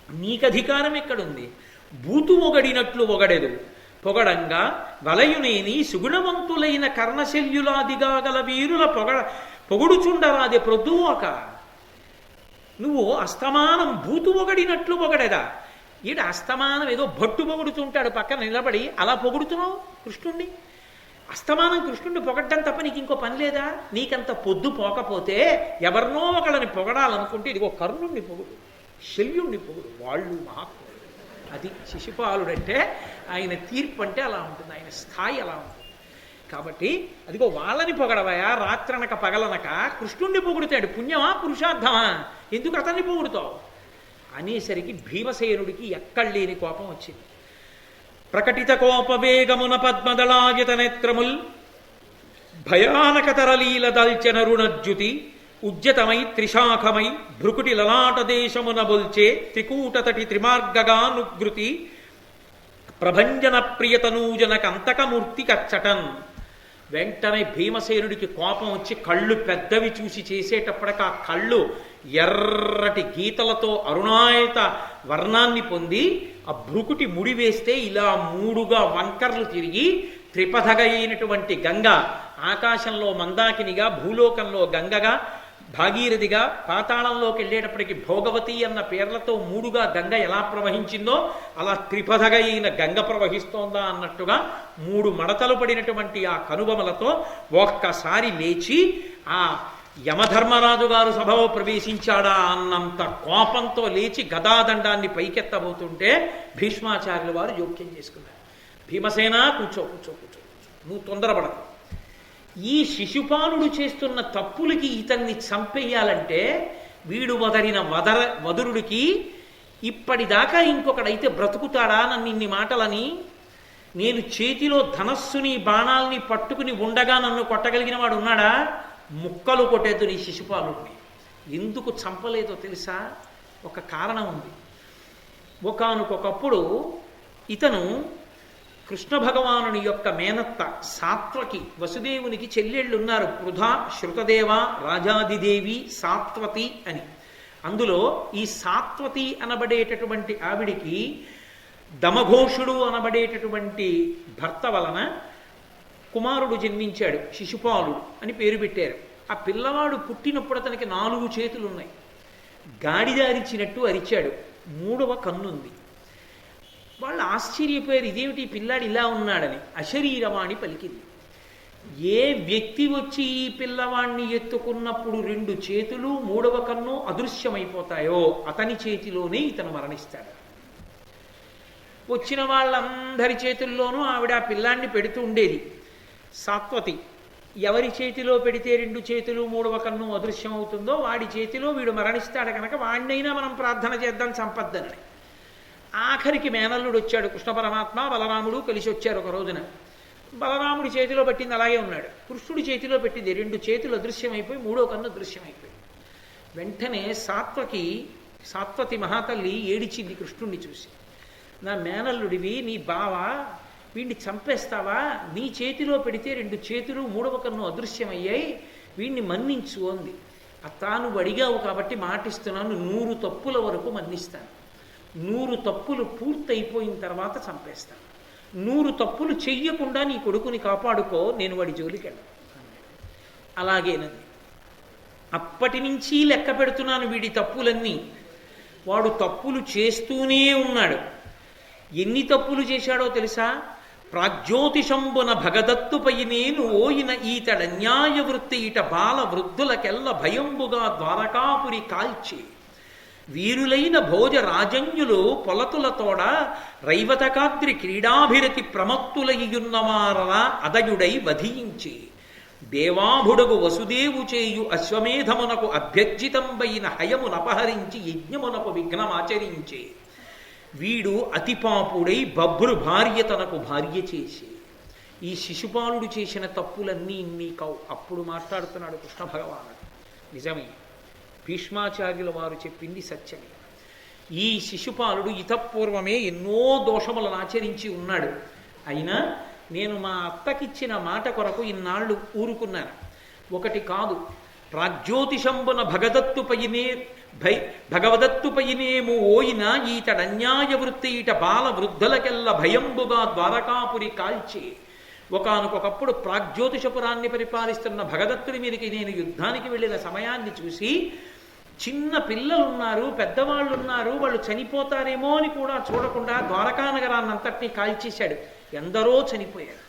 నీకధికారం ఎక్కడుంది? బూతు ఒగడినట్లు ఒగడెదు పొగడంగా వలయునేని సుగుణవంతులైన కర్ణశల్యులాదిగా గల వీరుల పొగుడుచుండరాది ప్రొద్దువోక. నువ్వు అస్తమానం బూతు ఒగడినట్లు పొగడేదా? ఈడ అస్తమానం ఏదో భట్టు పొగుడుతుంటాడు పక్కన నిలబడి, అలా పొగుడుతున్నావు కృష్ణుణ్ణి. అస్తమానం కృష్ణుణ్ణి పొగడ్డం తప్ప నీకు ఇంకో పని లేదా? నీకంత పొద్దు పోకపోతే ఎవరినో ఒకళ్ళని పొగడాలనుకుంటే ఇదిగో కర్ణుణ్ణి పొగుడు, శల్యుణ్ణి పొగుడు, వాళ్ళు మహాత్ముడు. అది శిశుపాలుడంటే ఆయన తీర్పు అంటే అలా ఉంటుంది, ఆయన స్థాయి అలా ఉంటుంది. కాబట్టి అదిగో వాళ్ళని పొగడవయా, రాత్రనక పగలనక కృష్ణుణ్ణి పొగుడుతాడు. పుణ్యమా పురుషార్థమా? ఎందుకు అతన్ని పొగుడుతావు అనేసరికి భీమసేనుడికి ఎక్కడలేని కోపం వచ్చింది. ప్రకటిత కోపవేగమున పద్మదళాయత నేత్రముల్ భయానకతరలీల దల్చెనరుణజ్యుతి ఉజ్జతమై త్రిశాఖమై భృకుటి లలాట దేశమున బొల్చే త్రికూటతటి త్రిమార్గగానుగృతి ప్రభంజన ప్రియతనూజన కంతకమూర్తి కచ్చటన్. వెంటనే భీమసేనుడికి కోపం వచ్చి కళ్ళు పెద్దవి చూసి చేసేటప్పటికి ఆ కళ్ళు ఎర్రటి గీతలతో అరుణాయత వర్ణాన్ని పొంది ఆ భ్రుకుటి ముడి వేస్తే ఇలా మూడుగా వంకర్లు తిరిగి త్రిపథగ అయినటువంటి గంగ ఆకాశంలో మందాకినిగా, భూలోకంలో గంగగా, భాగీరథిగా, పాతాళంలోకి వెళ్ళేటప్పటికి భోగవతి అన్న పేర్లతో మూడుగా గంగ ఎలా ప్రవహించిందో అలా త్రిపథగ అయిన గంగ ప్రవహిస్తోందా అన్నట్టుగా మూడు మడతలు పడినటువంటి ఆ కనుబొమలతో ఒక్కసారి లేచి ఆ యమధర్మరాజు గారు సభలో ప్రవేశించాడా అన్నంత కోపంతో లేచి గదాదండాన్ని పైకెత్తబోతుంటే భీష్మాచార్యుల వారు జోక్యం చేసుకున్నారు. భీమసేన కూర్చో కూర్చో కూర్చో, నువ్వు తొందరపడకు. ఈ శిశుపాలుడు చేస్తున్న తప్పులకి ఇతన్ని చంపేయాలంటే వీడు వదరిన వదురుడికి ఇప్పటిదాకా ఇంకొకడైతే బ్రతుకుతాడా నన్ను ఇన్ని మాటలని, నేను చేతిలో ధనస్సుని బాణాల్ని పట్టుకుని ఉండగా నన్ను కొట్టగలిగిన వాడు ఉన్నాడా? ముక్కలు కొట్టేద్దు నీ శిశుపాలుడిని. ఎందుకు చంపలేదో తెలుసా? ఒక కారణం ఉంది. ఒకానొకప్పుడు ఇతను కృష్ణ భగవానుని యొక్క మేనత్త సాత్వకి, వసుదేవునికి చెల్లెళ్ళున్నారు, పృథా, శృతదేవ, రాజాదిదేవి, సాత్వతి అని. అందులో ఈ సాత్వతి అనబడేటటువంటి ఆవిడికి దమఘోషుడు అనబడేటటువంటి భర్త వలన కుమారుడు జన్మించాడు, శిశుపాలుడు అని పేరు పెట్టారు. ఆ పిల్లవాడు పుట్టినప్పుడు అతనికి 4 చేతులు ఉన్నాయి. గాడిద అరిచినట్టు అరిచాడు, 3వ కన్నుంది. వాళ్ళు ఆశ్చర్యపోయారు, ఇదేమిటి పిల్లాడు ఇలా ఉన్నాడని. అశరీరవాణి పలికింది. ఏ వ్యక్తి వచ్చి ఈ పిల్లవాణ్ణి ఎత్తుకున్నప్పుడు 2 చేతులు 3వ కన్ను అదృశ్యమైపోతాయో అతని చేతిలోనే ఇతను మరణిస్తాడు. వచ్చిన వాళ్ళందరి చేతుల్లోనూ ఆవిడ ఆ పిల్లాన్ని పెడుతూ ఉండేది. సాత్వతి ఎవరి చేతిలో పెడితే 2 చేతులు 3వ కన్ను అదృశ్యం అవుతుందో వాడి చేతిలో వీడు మరణిస్తాడు కనుక వాడినైనా మనం ప్రార్థన చేద్దాం సంపద్దనని. ఆఖరికి మేనల్లుడు వచ్చాడు. కృష్ణ పరమాత్మ బలరాముడు కలిసి వచ్చారు ఒక రోజున. బలరాముడి చేతిలో పెట్టింది అలాగే ఉన్నాడు. కృష్ణుడి చేతిలో పెట్టింది 2 చేతులు అదృశ్యమైపోయి 3వ కన్ను అదృశ్యమైపోయి. వెంటనే సాత్వతి మహాతల్లి ఏడిచింది కృష్ణుడిని చూసి, నా మేనల్లుడివి, నీ బావ, వీడిని చంపేస్తావా? నీ చేతిలో పెడితే 2 చేతులు 3వ కన్ను అదృశ్యమయ్యాయి, వీడిని మన్నించు అంది. తాను అడిగావు కాబట్టి మాటిస్తున్నాను, 100 తప్పుల వరకు మన్నిస్తాను. 100 తప్పులు పూర్తయిపోయిన తర్వాత చంపేస్తాను. 100 తప్పులు చెయ్యకుండా నీ కొడుకుని కాపాడుకో, నేను వాడి జోలికి వెళ్ళను. అలాగేనండి. అప్పటి నుంచి లెక్క పెడుతున్నాను వీడి తప్పులన్నీ. వాడు తప్పులు చేస్తూనే ఉన్నాడు. ఎన్ని తప్పులు చేశాడో తెలుసా? ప్రాజ్యోతిషంబున భగదత్తుపై నేను ఓయిన ఈతడన్యాయ వృత్తి ఇట బాల వృద్ధులకెల్ల భయంబుగా ద్వారకాపురి కాల్చి వీరులైన భోజ రాజన్యులు పొలతులతోడ రైవతకాద్రి క్రీడాభిరతి ప్రమత్తులయ్యున్నవారల అదయుడై వధించి దేవాభుడగు వసుదేవు చేయు అశ్వమేధమునకు అభ్యర్జితంబైన హయమునపహరించి యజ్ఞమునకు విఘ్నమాచరించి వీడు అతిపాపుడై బభ్రు భార్య తనకు భార్య చేసి. ఈ శిశుపాలుడు చేసిన తప్పులన్నీ ఇన్ని కావు. అప్పుడు మాట్లాడుతున్నాడు కృష్ణ భగవానుడు. నిజమే, భీష్మాచార్యుల వారు చెప్పింది సత్యమే. ఈ శిశుపాలుడు ఇతపూర్వమే ఎన్నో దోషములను ఆచరించి ఉన్నాడు. అయినా నేను మా అత్తకిచ్చిన మాట కొరకు ఇన్నాళ్ళు ఊరుకున్నాను. ఒకటి కాదు, ప్రాజ్యోతిషంబున భగవదత్తుపైనేము ఓయిన ఈతడన్యాయ వృత్తి ఇట బాల వృద్ధులకెల్ల భయంబుగా ద్వారకాపురి కాల్చి. ఒకానొకప్పుడు ప్రాగ్జ్యోతిషపురాన్ని పరిపాలిస్తున్న భగదత్తుడి మీదకి నేను యుద్ధానికి వెళ్ళిన సమయాన్ని చూసి, చిన్న పిల్లలున్నారు, పెద్దవాళ్ళున్నారు, వాళ్ళు చనిపోతారేమో అని కూడా చూడకుండా ద్వారకా నగరాన్నంతటినీ కాల్చేశాడు. ఎందరో చనిపోయారు.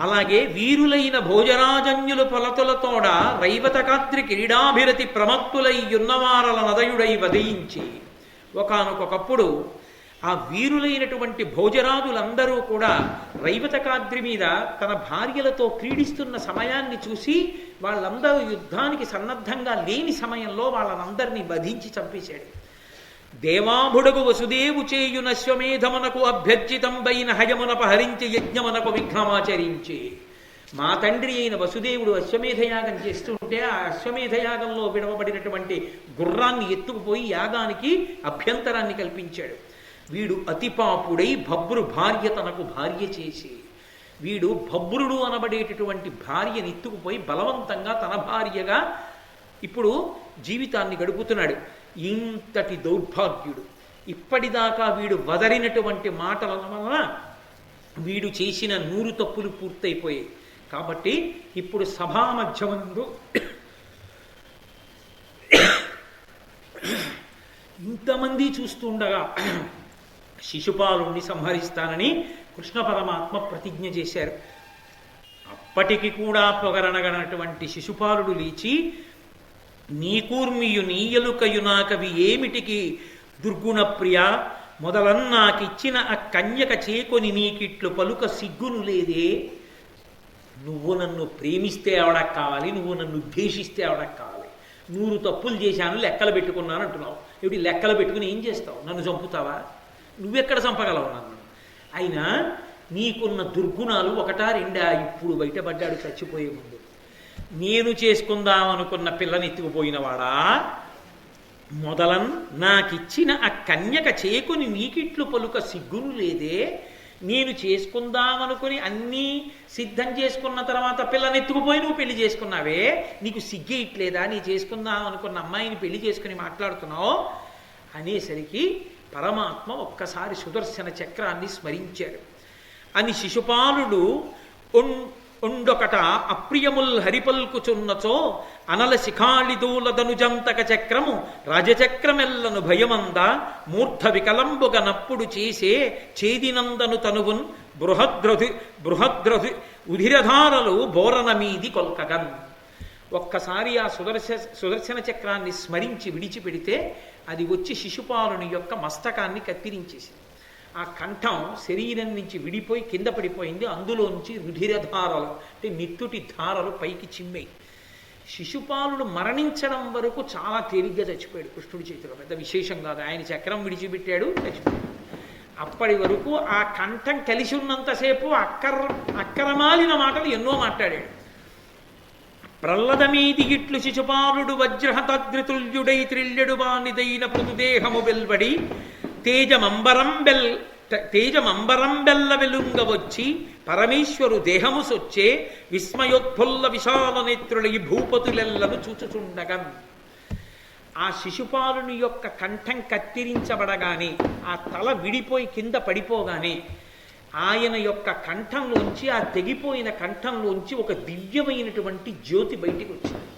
అలాగే వీరులైన భోజరాజన్యులు పొలతులతోడ రైవతకాద్రి క్రీడాభిరతి ప్రమత్తులయ్యున్నవారల నదయుడై వధించి. ఒకానొకప్పుడు ఆ వీరులైనటువంటి భోజరాజులందరూ కూడా రైవతకాద్రి మీద తన భార్యలతో క్రీడిస్తున్న సమయాన్ని చూసి వాళ్ళందరూ యుద్ధానికి సన్నద్ధంగా లేని సమయంలో వాళ్ళనందరినీ వధించి చంపేశాడు. దేవాభుడగు వసుదేవు చేయునశ్వమేధమునకు అభ్యర్జితంబైన హయమునపహరించి యజ్ఞమునకు విఘ్నమాచరించి. మా తండ్రి అయిన వసుదేవుడు అశ్వమేధయాగం చేస్తుంటే ఆ అశ్వమేధయాగంలో విడవబడినటువంటి గుర్రాన్ని ఎత్తుకుపోయి యాగానికి అభ్యంతరాన్ని కల్పించాడు. వీడు అతిపాపుడై భభ్రు భార్య తనకు భార్య చేసి. వీడు భద్రుడు అనబడేటటువంటి భార్యని ఎత్తుకుపోయి బలవంతంగా తన భార్యగా ఇప్పుడు జీవితాన్ని గడుపుతున్నాడు. ఇంతటి దౌర్భాగ్యుడు. ఇప్పటిదాకా వీడు వదరినటువంటి మాటల వలన వీడు చేసిన 100 తప్పులు పూర్తయిపోయాయి. కాబట్టి ఇప్పుడు సభామధ్యమందు ఇంతమంది చూస్తుండగా శిశుపాలుణ్ణి సంహరిస్తానని కృష్ణ పరమాత్మ ప్రతిజ్ఞ చేశారు. అప్పటికి కూడా పొగరనగనటువంటి శిశుపాలుడు లేచి, నీకూర్మియు నీయలుకయు నాకవి ఏమిటికి దుర్గుణ ప్రియ, మొదలన్నాకిచ్చిన ఆ కన్యక చేకొని నీకిట్లు పలుక సిగ్గును లేదే. నువ్వు నన్ను ప్రేమిస్తే ఆవిడకు కావాలి, నువ్వు నన్ను ద్వేషిస్తే ఆవిడకు కావాలి. 100 తప్పులు చేశాను, లెక్కలు పెట్టుకున్నాను అంటున్నావు. ఏమిటి లెక్కలు పెట్టుకుని ఏం చేస్తావు? నన్ను చంపుతావా? నువ్వెక్కడ చంపగలవు నన్ను? అయినా నీకున్న దుర్గుణాలు 1, 2 ఇప్పుడు బయటపడ్డాడు చచ్చిపోయే ముందు. నేను చేసుకుందామనుకున్న పిల్లని ఎత్తుకుపోయినవాడా, మొదలన్ నాకిచ్చిన ఆ కన్యక చేకుని నీకిట్లు పలుక సిగ్గును లేదే. నేను చేసుకుందామనుకుని అన్నీ సిద్ధం చేసుకున్న తర్వాత పిల్లని ఎత్తుకుపోయి నువ్వు పెళ్లి చేసుకున్నావే, నీకు సిగ్గే ఇట్లేదా? నీ చేసుకుందామనుకున్న అమ్మాయిని పెళ్లి చేసుకుని మాట్లాడుతున్నావు అనేసరికి పరమాత్మ ఒక్కసారి సుదర్శన చక్రాన్ని స్మరించాడు. అని శిశుపాలుడు ఉండొకట అప్రియముల్ హరిపల్కుచున్నచో అనల శిఖాళిదూలదనుజంతక చక్రము రాజచక్రమెల్లను భయమంద మూర్ధ వికలంబుగ నప్పుడు చేసే చేదినందను తనువున్ బృహద్రధి ఉధిరధారలు బోరన మీది కొల్కగన్. ఒక్కసారి ఆ సుదర్శన చక్రాన్ని స్మరించి విడిచిపెడితే అది వచ్చి శిశుపాలుని యొక్క మస్తకాన్ని కత్తిరించేసింది. ఆ కంఠం శరీరం నుంచి విడిపోయి కింద పడిపోయింది. అందులోంచి రుధిరధారలు అంటే నిత్తుటి ధారలు పైకి చిమ్మాయి. శిశుపాలుడు మరణించడం వరకు చాలా తేలిగ్గా చచ్చిపోయాడు కృష్ణుడి చేతిలో. పెద్ద విశేషం కాదు. ఆయన చక్రం విడిచిపెట్టాడు, చచ్చిపోయాడు. అప్పటి వరకు ఆ కంఠం కలిసి ఉన్నంతసేపు అక్కరమాలిన మాటలు ఎన్నో మాట్లాడాడు. ప్రహ్లదమీది ఇట్లు శిశుపాలుడు వజ్రహతద్రితుల్యుడై త్రిల్యడు బానిదైన పృథుదేహము వెల్వడి తేజమంబరం బెల్ల వెలుంగ వచ్చి పరమేశ్వరు దేహము సొచ్చే విస్మయోత్ఫుల్ల విశాల నేత్రులై భూపతులెల్లను చూచుచుండగన్. ఆ శిశుపాలుని యొక్క కంఠం కత్తిరించబడగానే, ఆ తల విడిపోయి కింద పడిపోగానే ఆయన యొక్క కంఠంలోంచి, ఆ తెగిపోయిన కంఠంలోంచి ఒక దివ్యమైనటువంటి జ్యోతి బయటికి వచ్చింది.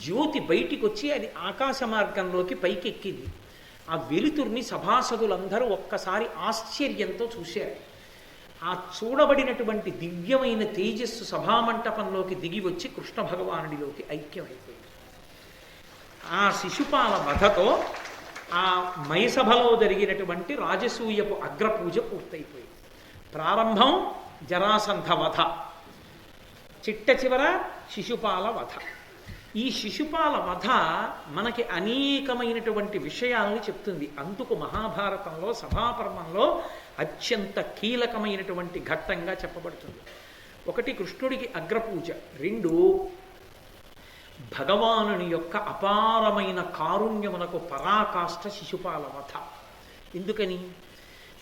జ్యోతి బయటికి వచ్చి అది ఆకాశ మార్గంలోకి పైకెక్కింది. ఆ వెలుతుర్ని సభాసదులందరూ ఒక్కసారి ఆశ్చర్యంతో చూశారు. ఆ చూడబడినటువంటి దివ్యమైన తేజస్సు సభామంటపంలోకి దిగి వచ్చి కృష్ణ భగవానుడిలోకి ఐక్యమైపోయింది. ఆ శిశుపాల వధతో ఆ మయసభలో జరిగినటువంటి రాజసూయపు అగ్రపూజ పూర్తయిపోయింది. ప్రారంభం జరాసంధ వధ, చిట్ట చివర శిశుపాల వధ. ఈ శిశుపాల వధ మనకి అనేకమైనటువంటి విషయాల్ని చెప్తుంది. అందుకు మహాభారతంలో సభాపర్వంలో అత్యంత కీలకమైనటువంటి ఘట్టంగా చెప్పబడుతుంది. 1 కృష్ణుడికి అగ్రపూజ, 2 భగవానుని యొక్క అపారమైన కారుణ్యమునకు పరాకాష్ఠ శిశుపాల వధ. ఎందుకని?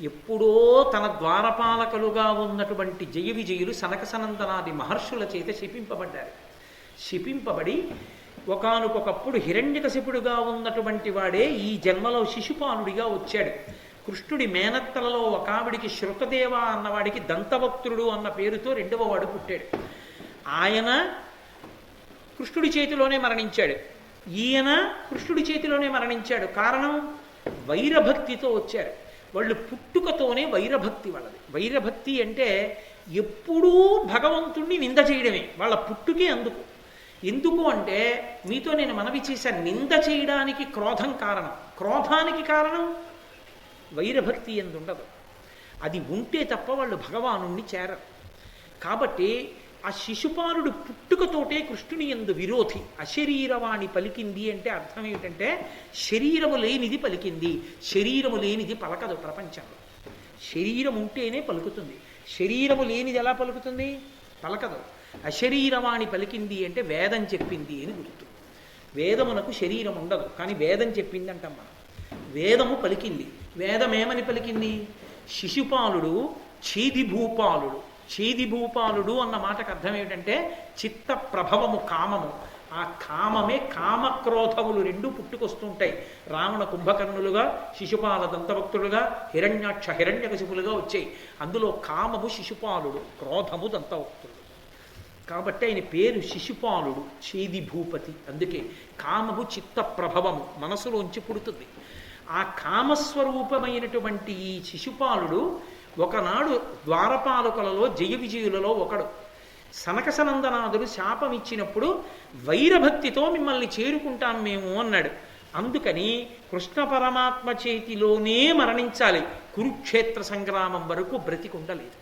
ఎప్పుడో తన ద్వారపాలకులుగా ఉన్నటువంటి జయ విజయులు సనక సనందనాది మహర్షుల చేత శపింపబడ్డారు. శపింపబడి ఒకానొకప్పుడు హిరణ్యకశిపుడుగా ఉన్నటువంటి వాడే ఈ జన్మలో శిశుపాలుడిగా వచ్చాడు. కృష్ణుడి మేనత్తలలో ఒకావిడికి శృతదేవ అన్నవాడికి దంతవక్తుడు అన్న పేరుతో 2వ వాడు పుట్టాడు. ఆయన కృష్ణుడి చేతిలోనే మరణించాడు. ఈయన కృష్ణుడి చేతిలోనే మరణించాడు. కారణం, వైరభక్తితో వచ్చారు. వాళ్ళు పుట్టుకతోనే వైరభక్తి వాళ్ళది. వైరభక్తి అంటే ఎప్పుడూ భగవంతుణ్ణి నింద చేయడమే వాళ్ళ పుట్టుకే. ఎందుకు అంటే, మీతో నేను మనవి చేశాను, నింద చేయడానికి క్రోధం కారణం. క్రోధానికి కారణం వైరభక్తి ఎందుండదు. అది ఉంటే తప్ప వాళ్ళు భగవానుణ్ణి చేరరు. కాబట్టి ఆ శిశుపాలుడు పుట్టుకతోటే కృష్ణుని యందు విరోధి. అశరీరవాణి పలికింది అంటే అర్థం ఏమిటంటే, శరీరము లేనిది పలికింది. శరీరము లేనిది పలకదు ప్రపంచంలో. శరీరం ఉంటేనే పలుకుతుంది. శరీరము లేనిది ఎలా పలుకుతుంది? పలకదు. అశరీరవాణి పలికింది అంటే వేదం చెప్పింది అని గుర్తు. వేదమునకు శరీరం ఉండదు, కానీ వేదం చెప్పింది అంటాం మనం. వేదము పలికింది. వేదం ఏమని పలికింది? శిశుపాలుడు ఛేది భూపాలుడు, చేది భూపాలుడు అన్న మాటకు అర్థం ఏమిటంటే చిత్త ప్రభవము, కామము. ఆ కామమే, కామక్రోధములు రెండు పుట్టుకొస్తుంటాయి. రావణ కుంభకర్ణులుగా, శిశుపాల దంతభక్తులుగా, హిరణ్యాక్ష హిరణ్యకశిపులుగా వచ్చాయి. అందులో కామము శిశుపాలుడు, క్రోధము దంతభక్తుడు. కాబట్టి ఆయన పేరు శిశుపాలుడు, చేది భూపతి. అందుకే కామము చిత్త ప్రభవము, మనసులోంచి పుడుతుంది. ఆ కామస్వరూపమైనటువంటి ఈ శిశుపాలుడు ఒకనాడు ద్వారపాలకులలో జయ విజయులలో ఒకడు. సనకసనందనాథుడు శాపం ఇచ్చినప్పుడు వైరభక్తితో మిమ్మల్ని చేరుకుంటాం మేము అన్నాడు. అందుకని కృష్ణ పరమాత్మ చేతిలోనే మరణించాలి, కురుక్షేత్ర సంగ్రామం వరకు బ్రతికుండలేదు.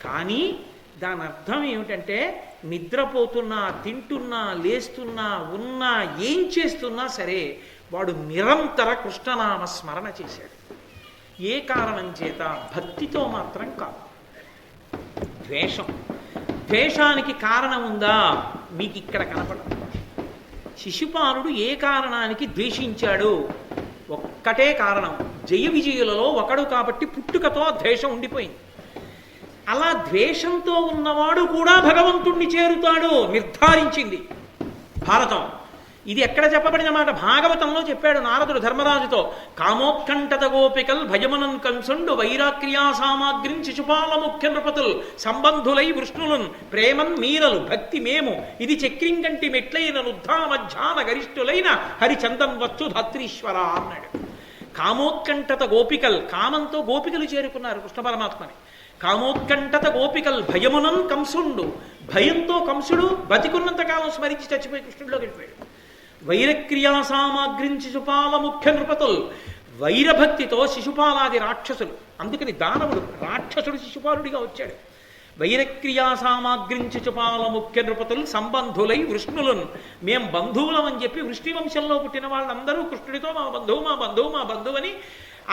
కానీ దాని అర్థం ఏమిటంటే నిద్రపోతున్నా, తింటున్నా, లేస్తున్నా, ఉన్నా, ఏం చేస్తున్నా సరే వాడు నిరంతర కృష్ణనామ స్మరణ చేశాడు. ఏ కారణం చేత? భక్తితో మాత్రం కాదు. ద్వేషం. ద్వేషానికి కారణం ఉందా? మీకు ఇక్కడ కనపడదు. శిశుపాలుడు ఏ కారణానికి ద్వేషించాడు? ఒక్కటే కారణం, జయ విజయులలో ఒకడు కాబట్టి పుట్టుకతో ద్వేషం ఉండిపోయింది. అలా ద్వేషంతో ఉన్నవాడు కూడా భగవంతుణ్ణి చేరుతాడు నిర్ధారించింది భారతం. ఇది ఎక్కడ చెప్పబడిన మాట? భాగవతంలో చెప్పాడు నారదుడు ధర్మరాజుతో. కామోత్కంఠత గోపికల్ భయమనం కంసుండు వైరాక్రియా సామాగ్రిం శిశుపాల ముఖ్య నృపతుల్ సంబంధులై వృష్ణులున్ ప్రేమన్ మీరలు భక్తి మేము ఇది చక్రింకంటి మెట్లైన నుద్ధామధ్యాన గరిష్ఠులైన హరిచందన్ వచ్చు ధాత్రీశ్వర అన్నాడు. కామోత్కంఠత గోపికల్, కామంతో గోపికలు చేరుకున్నారు కృష్ణ పరమాత్మని. కామోత్కంఠత గోపికల్ భయమునం కంసుండు, భయంతో కంసుడు బతికున్నంత కాలం స్మరించి చచ్చిపోయి కృష్ణుడిలోకి వెళ్ళిపోయాడు. వైరక్రియా సామాగ్రిం శిశుపాల ముఖ్య నృపతులు, వైరభక్తితో శిశుపాలాది రాక్షసులు, అందుకని దానవుడు రాక్షసుడు శిశుపాలుడిగా వచ్చాడు. వైరక్రియా సామాగ్రిం శిశుపాల ముఖ్య నృపతులు సంబంధులై వృష్ణులను, మేం బంధువులం అని చెప్పి వృష్ణి వంశంలో పుట్టిన వాళ్ళందరూ కృష్ణుడితో మా బంధువు మా బంధువు మా బంధువు అని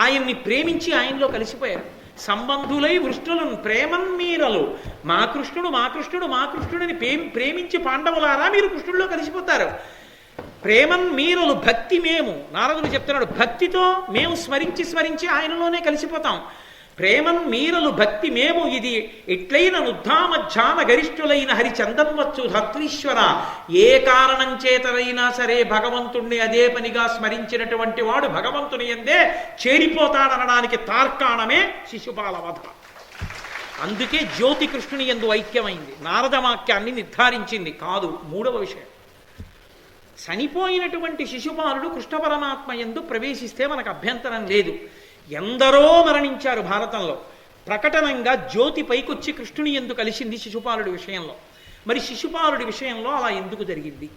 ఆయన్ని ప్రేమించి ఆయనలో కలిసిపోయారు. సంబంధులై వృష్ణులను ప్రేమన్ మీరలు, మా కృష్ణుడు మా కృష్ణుడు మా కృష్ణుడిని ప్రేమించి పాండవులారా మీరు కృష్ణుడిలో కలిసిపోతారు. ప్రేమన్ మీరలు భక్తి మేము, నారదుడు చెప్తున్నాడు, భక్తితో మేము స్మరించి స్మరించి ఆయనలోనే కలిసిపోతాం. ప్రేమన్ మీరలు భక్తి మేము ఇది ఎట్లైన నుద్ధామధ్యాన గరిష్ఠులైన హరిచందన్వచ్చు ధాత్రీశ్వర. ఏ కారణం చేతనైనా సరే భగవంతుణ్ణి అదే పనిగా స్మరించినటువంటి వాడు భగవంతుని యందే చేరిపోతాడనడానికి తార్కాణమే శిశుపాల వధ. అందుకే జ్యోతి కృష్ణుని యందు ఐక్యమైంది, నారద వాక్యాన్ని నిర్ధారించింది. కాదు, మూడవ విషయం, చనిపోయినటువంటి శిశుపాలుడు కృష్ణ పరమాత్మ యందు ప్రవేశిస్తే మనకు అభ్యంతరం లేదు. ఎందరో మరణించారు భారతంలో. ప్రకటనంగా జ్యోతి పైకొచ్చి కృష్ణుని యందు కలిసింది శిశుపాలుడి విషయంలో. మరి శిశుపాలుడి విషయంలో అలా ఎందుకు జరిగింది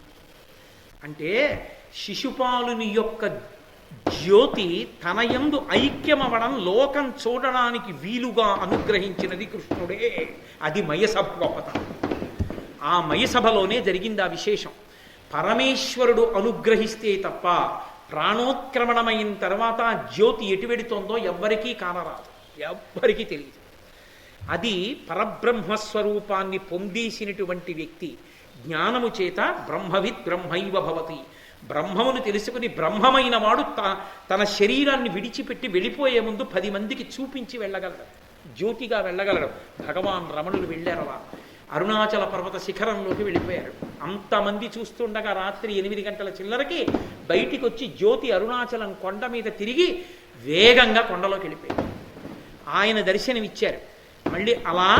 అంటే, శిశుపాలుని యొక్క జ్యోతి తన యందు ఐక్యమవడం లోకం చూడడానికి వీలుగా అనుగ్రహించినది కృష్ణుడే. అది మయసభ గొప్పతనం. ఆ మయసభలోనే జరిగింది ఆ విశేషం. పరమేశ్వరుడు అనుగ్రహిస్తే తప్ప ప్రాణోత్క్రమణమైన తర్వాత జ్యోతి ఎటు వెడుతోందో ఎవ్వరికీ కానరాదు, ఎవ్వరికీ తెలియదు. అది పరబ్రహ్మస్వరూపాన్ని పొందేసినటువంటి వ్యక్తి జ్ఞానము చేత బ్రహ్మవిత్ బ్రహ్మైవ భవతి, బ్రహ్మమును తెలుసుకుని బ్రహ్మమైన వాడు తన శరీరాన్ని విడిచిపెట్టి వెళ్ళిపోయే ముందు 10 మందికి చూపించి వెళ్ళగలడు, జ్యోతిగా వెళ్ళగలడు. భగవాన్ రమణులు వెళ్ళారవా, అరుణాచల పర్వత శిఖరంలోకి వెళ్ళిపోయారు. అంతమంది చూస్తుండగా రాత్రి 8 గంటల చిల్లరకి బయటికి వచ్చి జ్యోతి అరుణాచలం కొండ మీద తిరిగి వేగంగా కొండలోకి వెళ్ళిపోయారు. ఆయన దర్శనమిచ్చారు. మళ్ళీ అలా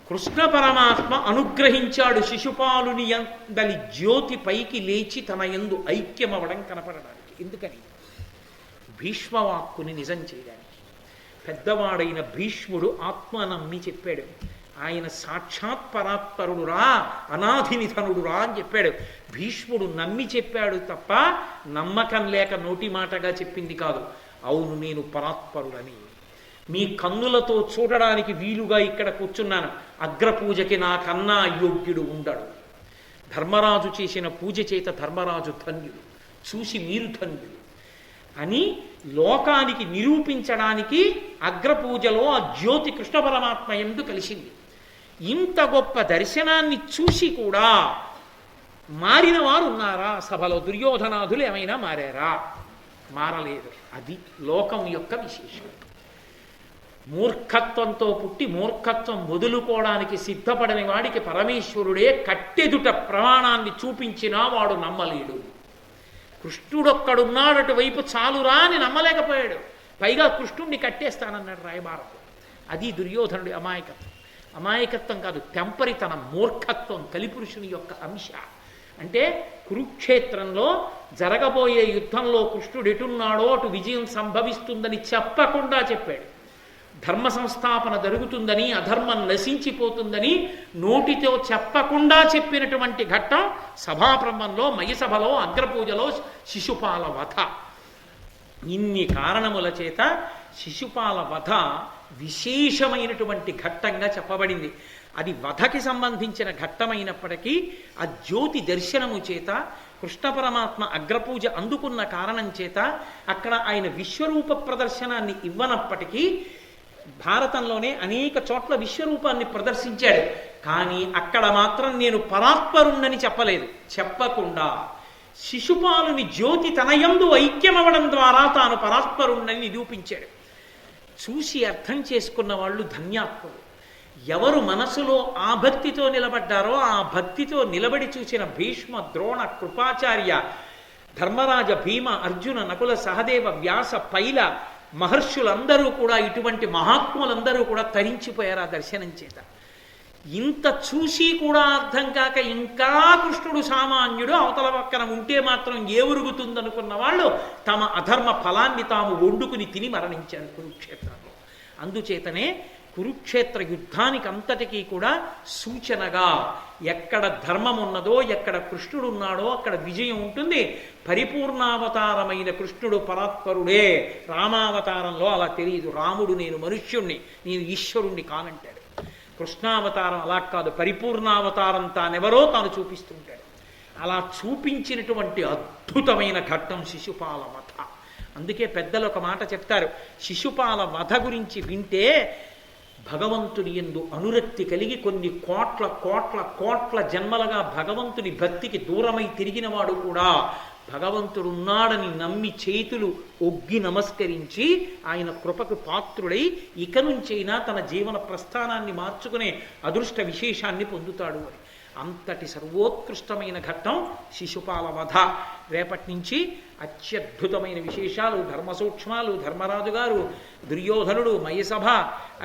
కృష్ణ పరమాత్మ అనుగ్రహించాడు శిశుపాలుని యందలి జ్యోతి పైకి లేచి తన యందు ఐక్యమవడం కనపడడానికి. ఎందుకని? భీష్మవాక్కుని నిజం చేయడానికి. పెద్దవాడైన భీష్ముడు ఆత్మ నమ్మి చెప్పాడు, ఆయన సాక్షాత్ పరాత్పరుడురా, అనాధి నిధనుడురా అని చెప్పాడు. భీష్ముడు నమ్మి చెప్పాడు తప్ప నమ్మకం లేక నోటి మాటగా చెప్పింది కాదు. అవును, నేను పరాత్పరుడని మీ కన్నులతో చూడడానికి వీలుగా ఇక్కడ కూర్చున్నాను. అగ్రపూజకి నాకన్నా యోగ్యుడు ఉండడు. ధర్మరాజు చేసిన పూజ చేత ధర్మరాజు ధన్యుడు, చూసి మీరు ధన్యుడు అని లోకానికి నిరూపించడానికి అగ్రపూజలో ఆ జ్యోతి కృష్ణ పరమాత్మ యందు కలిసింది. ఇంత గొప్ప దర్శనాన్ని చూసి కూడా మారిన వారు ఉన్నారా సభలో? దుర్యోధనాదులు ఏమైనా మారారా? మారలేదు. అది లోకం యొక్క విశేషం. మూర్ఖత్వంతో పుట్టి మూర్ఖత్వం వదులుకోవడానికి సిద్ధపడని వాడికి పరమేశ్వరుడే కట్టెదుట ప్రమాణాన్ని చూపించినా వాడు నమ్మలేడు. కృష్ణుడొక్కడున్నాడు అటువైపు చాలురా అని నమ్మలేకపోయాడు. పైగా కృష్ణుణ్ణి కట్టేస్తానన్నాడు రాయబారకు. అది దుర్యోధనుడి అమాయకత్వం. అమాయకత్వం కాదు, తెంపరితనం, మూర్ఖత్వం కలిపురుషుని యొక్క అంశ. అంటే కురుక్షేత్రంలో జరగబోయే యుద్ధంలో కృష్ణుడు ఎటున్నాడో అటు విజయం సంభవిస్తుందని చెప్పకుండా చెప్పాడు. ధర్మ సంస్థాపన జరుగుతుందని, అధర్మం నశించిపోతుందని నోటితో చెప్పకుండా చెప్పినటువంటి ఘట్టం సభాప్రమంలో, మయసభలో, అగ్రపూజలో శిశుపాల వధ. ఇన్ని కారణముల చేత శిశుపాల వధ విశేషమైనటువంటి ఘట్టంగా చెప్పబడింది. అది వధకి సంబంధించిన ఘట్టమైనప్పటికీ ఆ జ్యోతి దర్శనము చేత కృష్ణ పరమాత్మ అగ్రపూజ అందుకున్న కారణం చేత అక్కడ ఆయన విశ్వరూప ప్రదర్శనాన్ని ఇవ్వనప్పటికీ భారతంలోనే అనేక చోట్ల విశ్వరూపాన్ని ప్రదర్శించాడు. కానీ అక్కడ మాత్రం నేను పరాత్పరుణ్ణని చెప్పలేదు. చెప్పకుండా శిశుపాలుని జ్యోతి తనయందు ఐక్యమవడం ద్వారా తాను పరాత్పరుణ్ణని నిరూపించాడు. చూసి అర్థం చేసుకున్న వాళ్ళు ధన్యాత్ములు. ఎవరు మనసులో ఆ భక్తితో నిలబడ్డారో ఆ భక్తితో నిలబడి చూసిన భీష్మ, ద్రోణ, కృపాచార్య, ధర్మరాజ, భీమ, అర్జున, నకుల, సహదేవ, వ్యాస, పైల మహర్షులందరూ కూడా, ఇటువంటి మహాత్ములందరూ కూడా తరించిపోయారు ఆ దర్శనం చేత. ఇంత చూసి కూడా అర్థం కాక ఇంకా కృష్ణుడు సామాన్యుడు అవతల పక్కన ఉంటే మాత్రం ఏ ఉరుగుతుందనుకున్న వాళ్ళు తమ అధర్మ ఫలాన్ని తాము వండుకుని తిని మరణించారు కురుక్షేత్రంలో. అందుచేతనే కురుక్షేత్ర యుద్ధానికి అంతటికీ కూడా సూచనగా ఎక్కడ ధర్మం ఉన్నదో, ఎక్కడ కృష్ణుడు ఉన్నాడో అక్కడ విజయం ఉంటుంది. పరిపూర్ణావతారమైన కృష్ణుడు పరాత్పరుడే. రామావతారంలో అలా తెలియదు. రాముడు నేను మనుష్యుణ్ణి, నేను ఈశ్వరుణ్ణి కానంటాడు. కృష్ణావతారం అలా కాదు, పరిపూర్ణావతారం తానెవరో తాను చూపిస్తుంటాడు. అలా చూపించినటువంటి అద్భుతమైన ఘట్టం శిశుపాల వధ. అందుకే పెద్దలు ఒక మాట చెప్తారు, శిశుపాల వధ గురించి వింటే భగవంతుని యందు అనురక్తి కలిగి కొన్ని కోట్ల కోట్ల కోట్ల జన్మలుగా భగవంతుని భక్తికి దూరమై తిరిగిన వాడు కూడా భగవంతుడున్నాడని నమ్మి చేతులు ఒగ్గి నమస్కరించి ఆయన కృపకు పాత్రుడై ఇక నుంచైనా తన జీవన ప్రస్థానాన్ని మార్చుకునే అదృష్ట విశేషాన్ని పొందుతాడు అని. అంతటి సర్వోత్కృష్టమైన ఘట్టం శిశుపాల వధ. రేపటి నుంచి అత్యద్భుతమైన విశేషాలు, ధర్మ సూక్ష్మాలు, ధర్మరాజు గారు, దుర్యోధనుడు, మయసభ,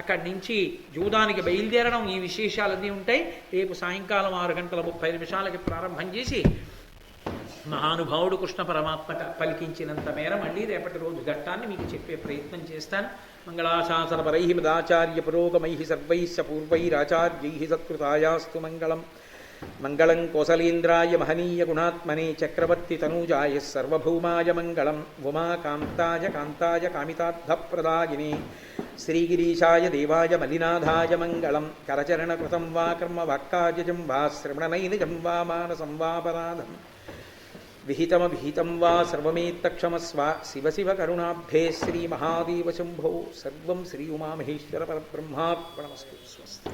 అక్కడి నుంచి జూదానికి బయలుదేరడం, ఈ విశేషాలన్నీ ఉంటాయి. రేపు సాయంకాలం 6:30 ప్రారంభం చేసి మహానుభావుడు కృష్ణ పరమాత్మ పలికించినంత మేర మళ్ళీ రేపటి రోజు ఘట్టాన్ని మీకు చెప్పే ప్రయత్నం చేస్తాను. మంగళాశాసనపరై మదాచార్య పురోగమై సర్వైశ్చ పూర్వైరాచార్యై సత్కృతాయాస్తు మంగళం. మంగళం కోసలేంద్రాయ మహనీయ గుణాత్మనే చక్రవర్తి తనూజాయ సర్వభౌమాయ మంగళం. ఉమాకాంతాయ కాంతాయ కామితార్థప్రదాయినే శ్రీగిరీశాయ దేవాయ మలినాథాయ మంగళం. కరచరణకృతం వా కర్మ వాక్కాయజం వా శ్రవణనైనిజం వా మానసం వాపరాధం విహితమభిహితం వా సర్వమేత్తక్షమస్వ. శివ శివ కరుణాబ్ధే శ్రీ మహాదేవ శంభో. సర్వం శ్రీ ఉమామహేశ్వర పరబ్రహ్మార్పణమస్తు. స్వస్తి.